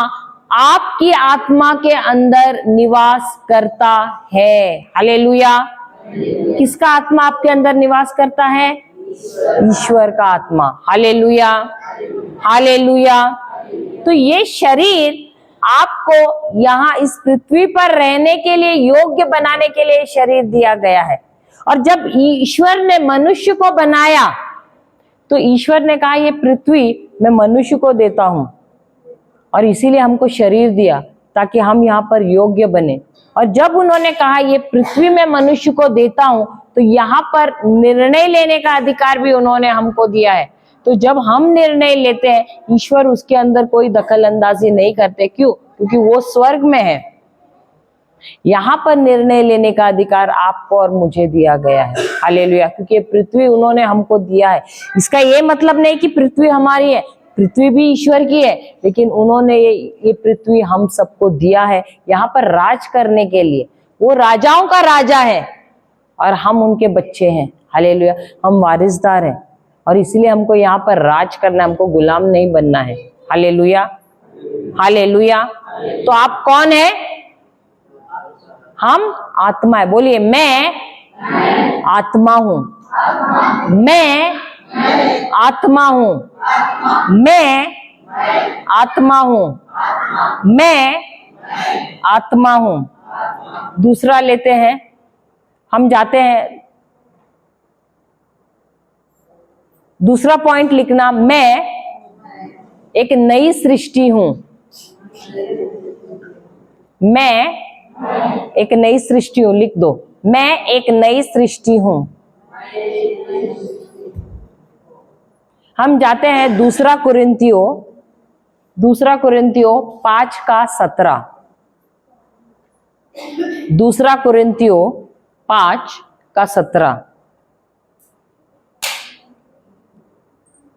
आपकी आत्मा के अंदर निवास करता है। हालेलुया। किसका आत्मा आपके अंदर निवास करता है? ईश्वर का आत्मा। Hallelujah, hallelujah. तो ये शरीर आपको यहाँ इस पृथ्वी पर रहने के लिए, योग्य बनाने के लिए शरीर दिया गया है। और जब ईश्वर ने मनुष्य को बनाया तो ईश्वर ने कहा ये पृथ्वी मैं मनुष्य को देता हूं, और इसीलिए हमको शरीर दिया ताकि हम यहाँ पर योग्य बने। और जब उन्होंने कहा ये पृथ्वी में मनुष्य को देता हूं, तो यहाँ पर निर्णय लेने का अधिकार भी उन्होंने हमको दिया है। तो जब हम निर्णय लेते हैं, ईश्वर उसके अंदर कोई दखल अंदाजी नहीं करते। क्यों? क्योंकि वो स्वर्ग में है। यहाँ पर निर्णय लेने का अधिकार आपको और मुझे दिया गया है। हालेलुया। क्योंकि पृथ्वी उन्होंने हमको दिया है। इसका ये मतलब नहीं कि पृथ्वी हमारी है, पृथ्वी भी ईश्वर की है, लेकिन उन्होंने ये पृथ्वी हम सबको दिया है यहाँ पर राज करने के लिए। वो राजाओं का राजा है और हम उनके बच्चे हैं। हालेलुया। हम वारिसदार हैं, और इसलिए हमको यहाँ पर राज करना है, हमको गुलाम नहीं बनना है। Hallelujah, hallelujah. तो आप कौन है? हम आत्मा है। बोलिए मैं आत्मा हूं, मैं आत्मा हूं, मैं आत्मा हूं, मैं आत्मा हूं। दूसरा लेते हैं, हम जाते हैं, दूसरा पॉइंट लिखना, मैं एक नई सृष्टि हूं। मैं एक नई सृष्टि हूं। लिख दो, मैं एक नई सृष्टि हूं। हम जाते हैं 2 कुरिन्थियों दूसरा कुरिन्थियों 5:17। दूसरा कुरिन्थियों 5:17।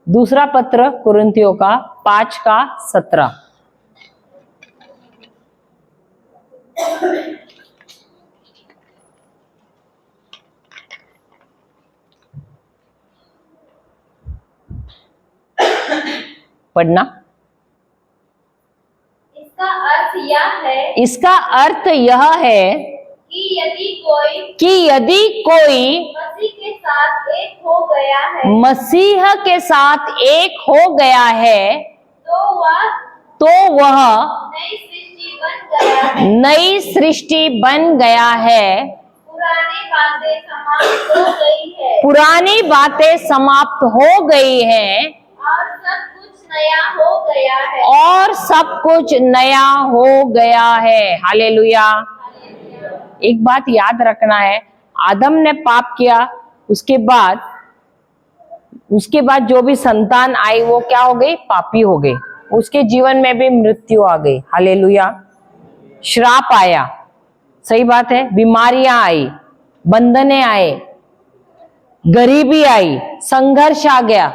दूसरा पत्र कुरिन्थियों का 5:17। पढ़ना। इसका अर्थ यह है इसका अर्थ यह है कि यदि कोई मसीह मसीह के साथ एक हो गया है मसीह के साथ एक हो गया है तो वह नई सृष्टि बन गया है। नई सृष्टि बन गया है। पुरानी बातें समाप्त हो गई है पुरानी बातें समाप्त हो गई हैं और सब कुछ नया हो गया है। और सब कुछ नया हो गया है। हालेलुया। एक बात याद रखना है, आदम ने पाप किया, उसके बाद जो भी संतान आई वो क्या हो गई? पापी हो गई। उसके जीवन में भी मृत्यु आ गई। हालेलुया। श्राप आया, सही बात है, बीमारियां आई, बंधने आए, गरीबी आई, संघर्ष आ गया।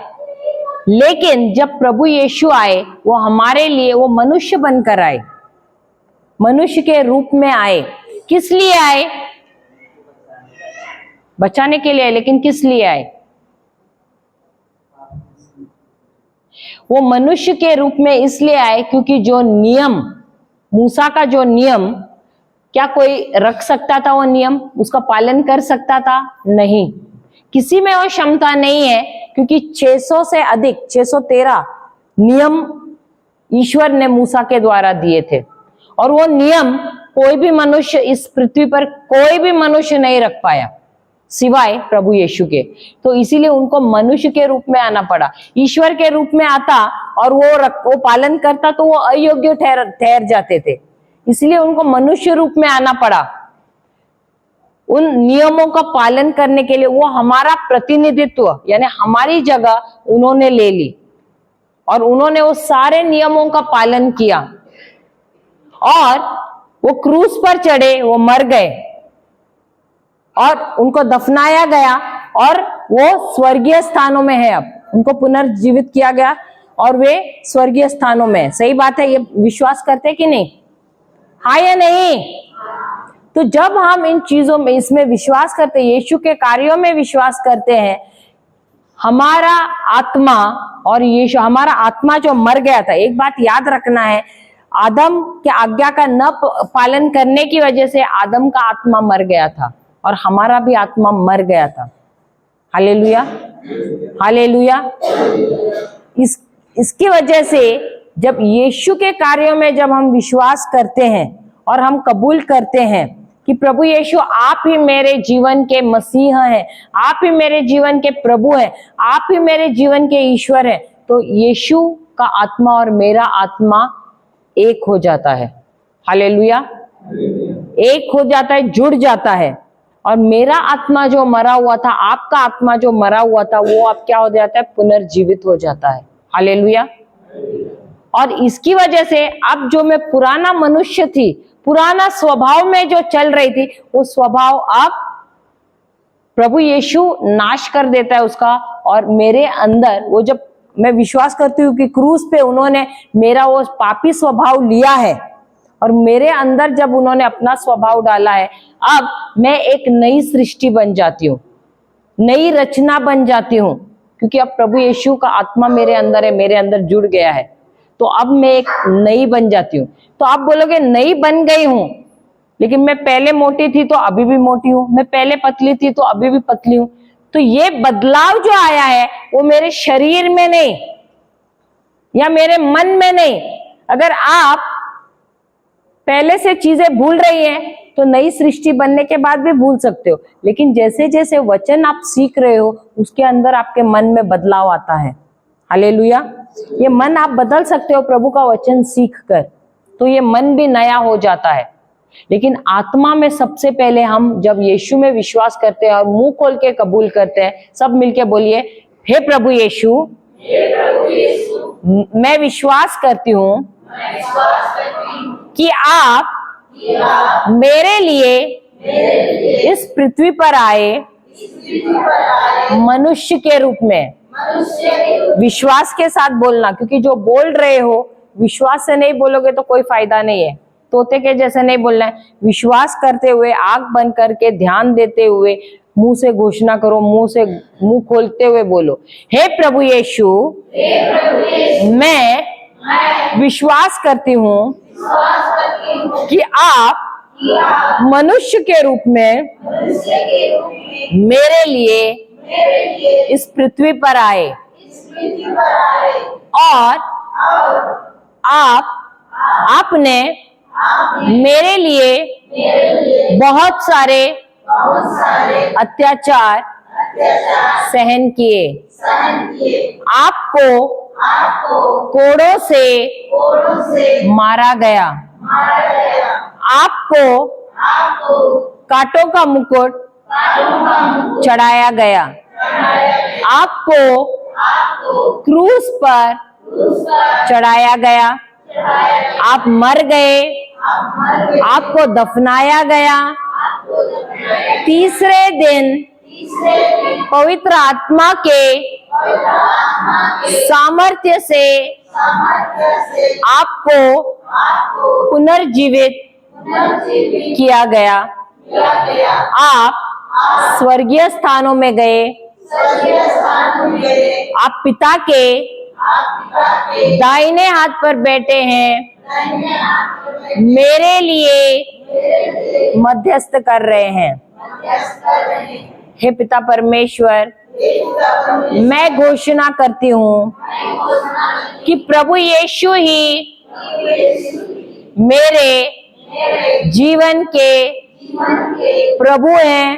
लेकिन जब प्रभु यीशु आए, वो हमारे लिए वो मनुष्य बनकर आए, मनुष्य के रूप में आए। किस लिए आए? बचाने के लिए। लेकिन किस लिए आए? वो मनुष्य के रूप में इसलिए आए क्योंकि जो नियम, मूसा का जो नियम, क्या कोई रख सकता था? वो नियम उसका पालन कर सकता था? नहीं, किसी में वो क्षमता नहीं है, क्योंकि 600 से अधिक 613 नियम ईश्वर ने मूसा के द्वारा दिए थे, और वो नियम कोई भी मनुष्य इस पृथ्वी पर कोई भी मनुष्य नहीं रख पाया सिवाय प्रभु यीशु के। तो इसीलिए उनको मनुष्य के रूप में आना पड़ा। ईश्वर के रूप में आता और वो पालन करता तो वो अयोग्य ठहर जाते थे, इसलिए उनको मनुष्य रूप में आना पड़ा। उन नियमों का पालन करने के लिए वो हमारा प्रतिनिधित्व, यानी हमारी जगह उन्होंने ले ली, और उन्होंने वो सारे नियमों का पालन किया, और वो क्रूस पर चढ़े, वो मर गए, और उनको दफनाया गया, और वो स्वर्गीय स्थानों में है। अब उनको पुनर्जीवित किया गया और वे स्वर्गीय स्थानों में। सही बात है, ये विश्वास करते कि नहीं? हाँ या नहीं? तो जब हम इन चीजों में, इसमें विश्वास करते, यीशु के कार्यों में विश्वास करते हैं, हमारा आत्मा, और यीशु, हमारा आत्मा जो मर गया था, एक बात याद रखना है, आदम के आज्ञा का न पालन करने की वजह से आदम का आत्मा मर गया था, और हमारा भी आत्मा मर गया था। Hallelujah, hallelujah. इसकी वजह से जब यीशु के कार्यों में जब हम विश्वास करते हैं और हम कबूल करते हैं कि प्रभु यीशु आप ही मेरे जीवन के मसीह हैं, आप ही मेरे जीवन के प्रभु हैं, आप ही मेरे जीवन के ईश्वर हैं, तो यीशु का आत्मा और मेरा आत्मा एक हो जाता है। हालेलुया, एक हो जाता है, जुड़ जाता है। और मेरा आत्मा जो मरा हुआ था, आपका आत्मा जो मरा हुआ था, वो अब क्या हो जाता है? पुनर्जीवित हो जाता है। हालेलुया। और इसकी वजह से अब जो मैं पुराना मनुष्य थी, पुराना स्वभाव में जो चल रही थी, वो स्वभाव अब प्रभु यीशु नाश कर देता है उसका, और मेरे अंदर वो, जब मैं विश्वास करती हूँ कि क्रूस पे उन्होंने मेरा वो पापी स्वभाव लिया है, और मेरे अंदर जब उन्होंने अपना स्वभाव डाला है, अब मैं एक नई सृष्टि बन जाती हूँ, नई रचना बन जाती हूँ, क्योंकि अब प्रभु यीशु का आत्मा मेरे अंदर है, मेरे अंदर जुड़ गया है। तो अब मैं एक नई बन जाती हूँ। तो आप बोलोगे नई बन गई हूं, लेकिन मैं पहले मोटी थी तो अभी भी मोटी हूं, मैं पहले पतली थी तो अभी भी पतली हूं। तो ये बदलाव जो आया है वो मेरे शरीर में नहीं या मेरे मन में नहीं। अगर आप पहले से चीजें भूल रही हैं तो नई सृष्टि बनने के बाद भी भूल सकते हो, लेकिन जैसे जैसे वचन आप सीख रहे हो उसके अंदर आपके मन में बदलाव आता है। हालेलुया। ये मन आप बदल सकते हो प्रभु का वचन सीख कर, तो ये मन भी नया हो जाता है। लेकिन आत्मा में सबसे पहले हम जब यीशु में विश्वास करते हैं और मुंह खोल के कबूल करते हैं, सब मिलके बोलिए, हे प्रभु यीशु मैं विश्वास करती हूँ कि आप मेरे लिए इस पृथ्वी पर आए मनुष्य के रूप में। विश्वास के साथ बोलना, क्योंकि जो बोल रहे हो विश्वास से नहीं बोलोगे तो कोई फायदा नहीं है। तोते के जैसे नहीं बोलना है, विश्वास करते हुए, आंख बंद करके ध्यान देते हुए मुंह से घोषणा करो, मुंह खोलते हुए बोलो, हे प्रभु यीशु, मैं विश्वास करती हूँ कि आप मनुष्य के रूप में मेरे लिए इस पृथ्वी पर आए और आपने मेरे लिए बहुत सारे अत्याचार सहन किए। आपको कोड़ों से मारा गया, आपको कांटों का मुकुट चढ़ाया गया, आपको क्रूस पर चढ़ाया गया, आप मर गए, आपको दफनाया गया, तीसरे दिन पवित्र आत्मा के सामर्थ्य से आपको पुनर्जीवित किया गया। आप स्वर्गीय स्थानों में गए, आप पिता के दाहिने हाथ पर बैठे हैं, मेरे लिए मध्यस्थ कर रहे हैं। हे पिता परमेश्वर, मैं घोषणा करती हूँ कि प्रभु यीशु ही मेरे जीवन के प्रभु हैं,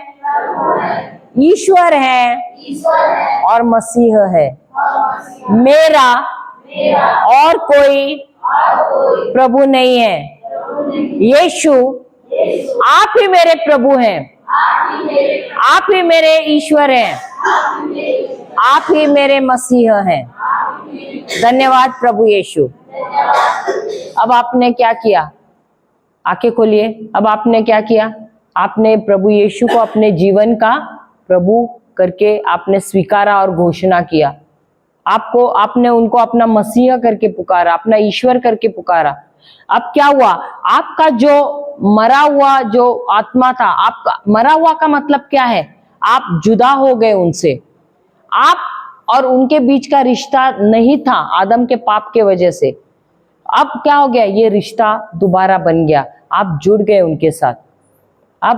ईश्वर हैं और मसीह है। मेरा और कोई प्रभु नहीं है। यीशु, आप ही मेरे प्रभु हैं, आप ही मेरे ईश्वर हैं, आप ही मेरे मसीह हैं। धन्यवाद प्रभु यीशु। अब आपने क्या किया? आंखें खोलिए। अब आपने क्या किया? आपने प्रभु यीशु को अपने जीवन का प्रभु करके आपने स्वीकारा और घोषणा किया। आपने उनको अपना मसीहा करके पुकारा, अपना ईश्वर करके पुकारा। अब क्या हुआ? आपका जो मरा हुआ जो आत्मा था, आपका मरा हुआ का मतलब क्या है? आप जुदा हो गए उनसे। आप और उनके बीच का रिश्ता नहीं था आदम के पाप के वजह से। अब क्या हो गया? ये रिश्ता दोबारा बन गया, आप जुड़ गए उनके साथ। अब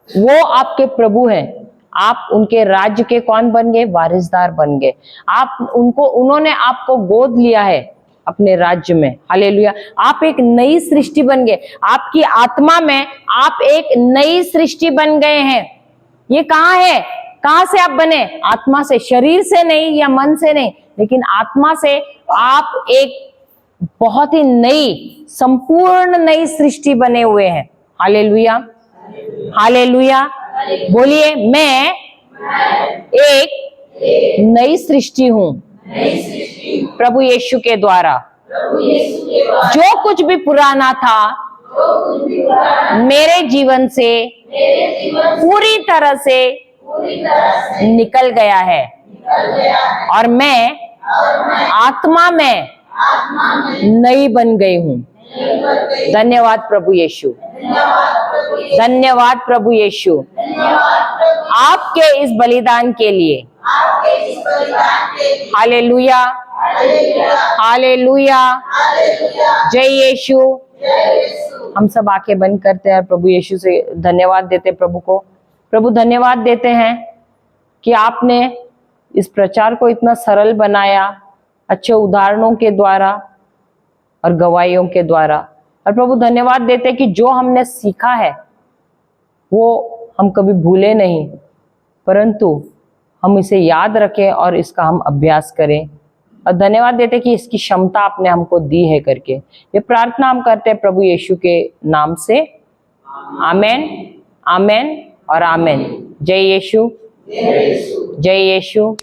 वो आपके प्रभु हैं, आप उनके राज्य के कौन बन गए? वारिसदार बन गए। उन्होंने आपको गोद लिया है अपने राज्य में। हालेलुया। आप एक नई सृष्टि बन गए। आपकी आत्मा में आप एक नई सृष्टि बन गए हैं। ये कहाँ है? कहाँ से आप बने? आत्मा से, शरीर से नहीं या मन से नहीं, लेकिन आत्मा से आप एक बहुत ही नई, संपूर्ण नई सृष्टि बने हुए हैं। Hallelujah, hallelujah. बोलिए, मैं एक नई सृष्टि हूं प्रभु यीशु के द्वारा। जो कुछ भी पुराना था मेरे जीवन से पूरी तरह से निकल गया है और मैं आत्मा में नई बन गई हूं। धन्यवाद प्रभु यीशु, धन्यवाद प्रभु यीशु आपके इस बलिदान के लिए। Hallelujah, hallelujah. जय यीशु। हम सब आंखें बंद करते हैं, प्रभु यीशु से धन्यवाद देते प्रभु को। प्रभु धन्यवाद देते हैं कि आपने इस प्रचार को इतना सरल बनाया, अच्छे उदाहरणों के द्वारा और गवाहियों के द्वारा। और प्रभु धन्यवाद देते कि जो हमने सीखा है वो हम कभी भूले नहीं, परंतु हम इसे याद रखें और इसका हम अभ्यास करें। और धन्यवाद देते कि इसकी क्षमता आपने हमको दी है करके। ये प्रार्थना हम करते हैं प्रभु यीशु के नाम से। आमेन, आमेन और आमेन। जय यीशु, जय यीशु।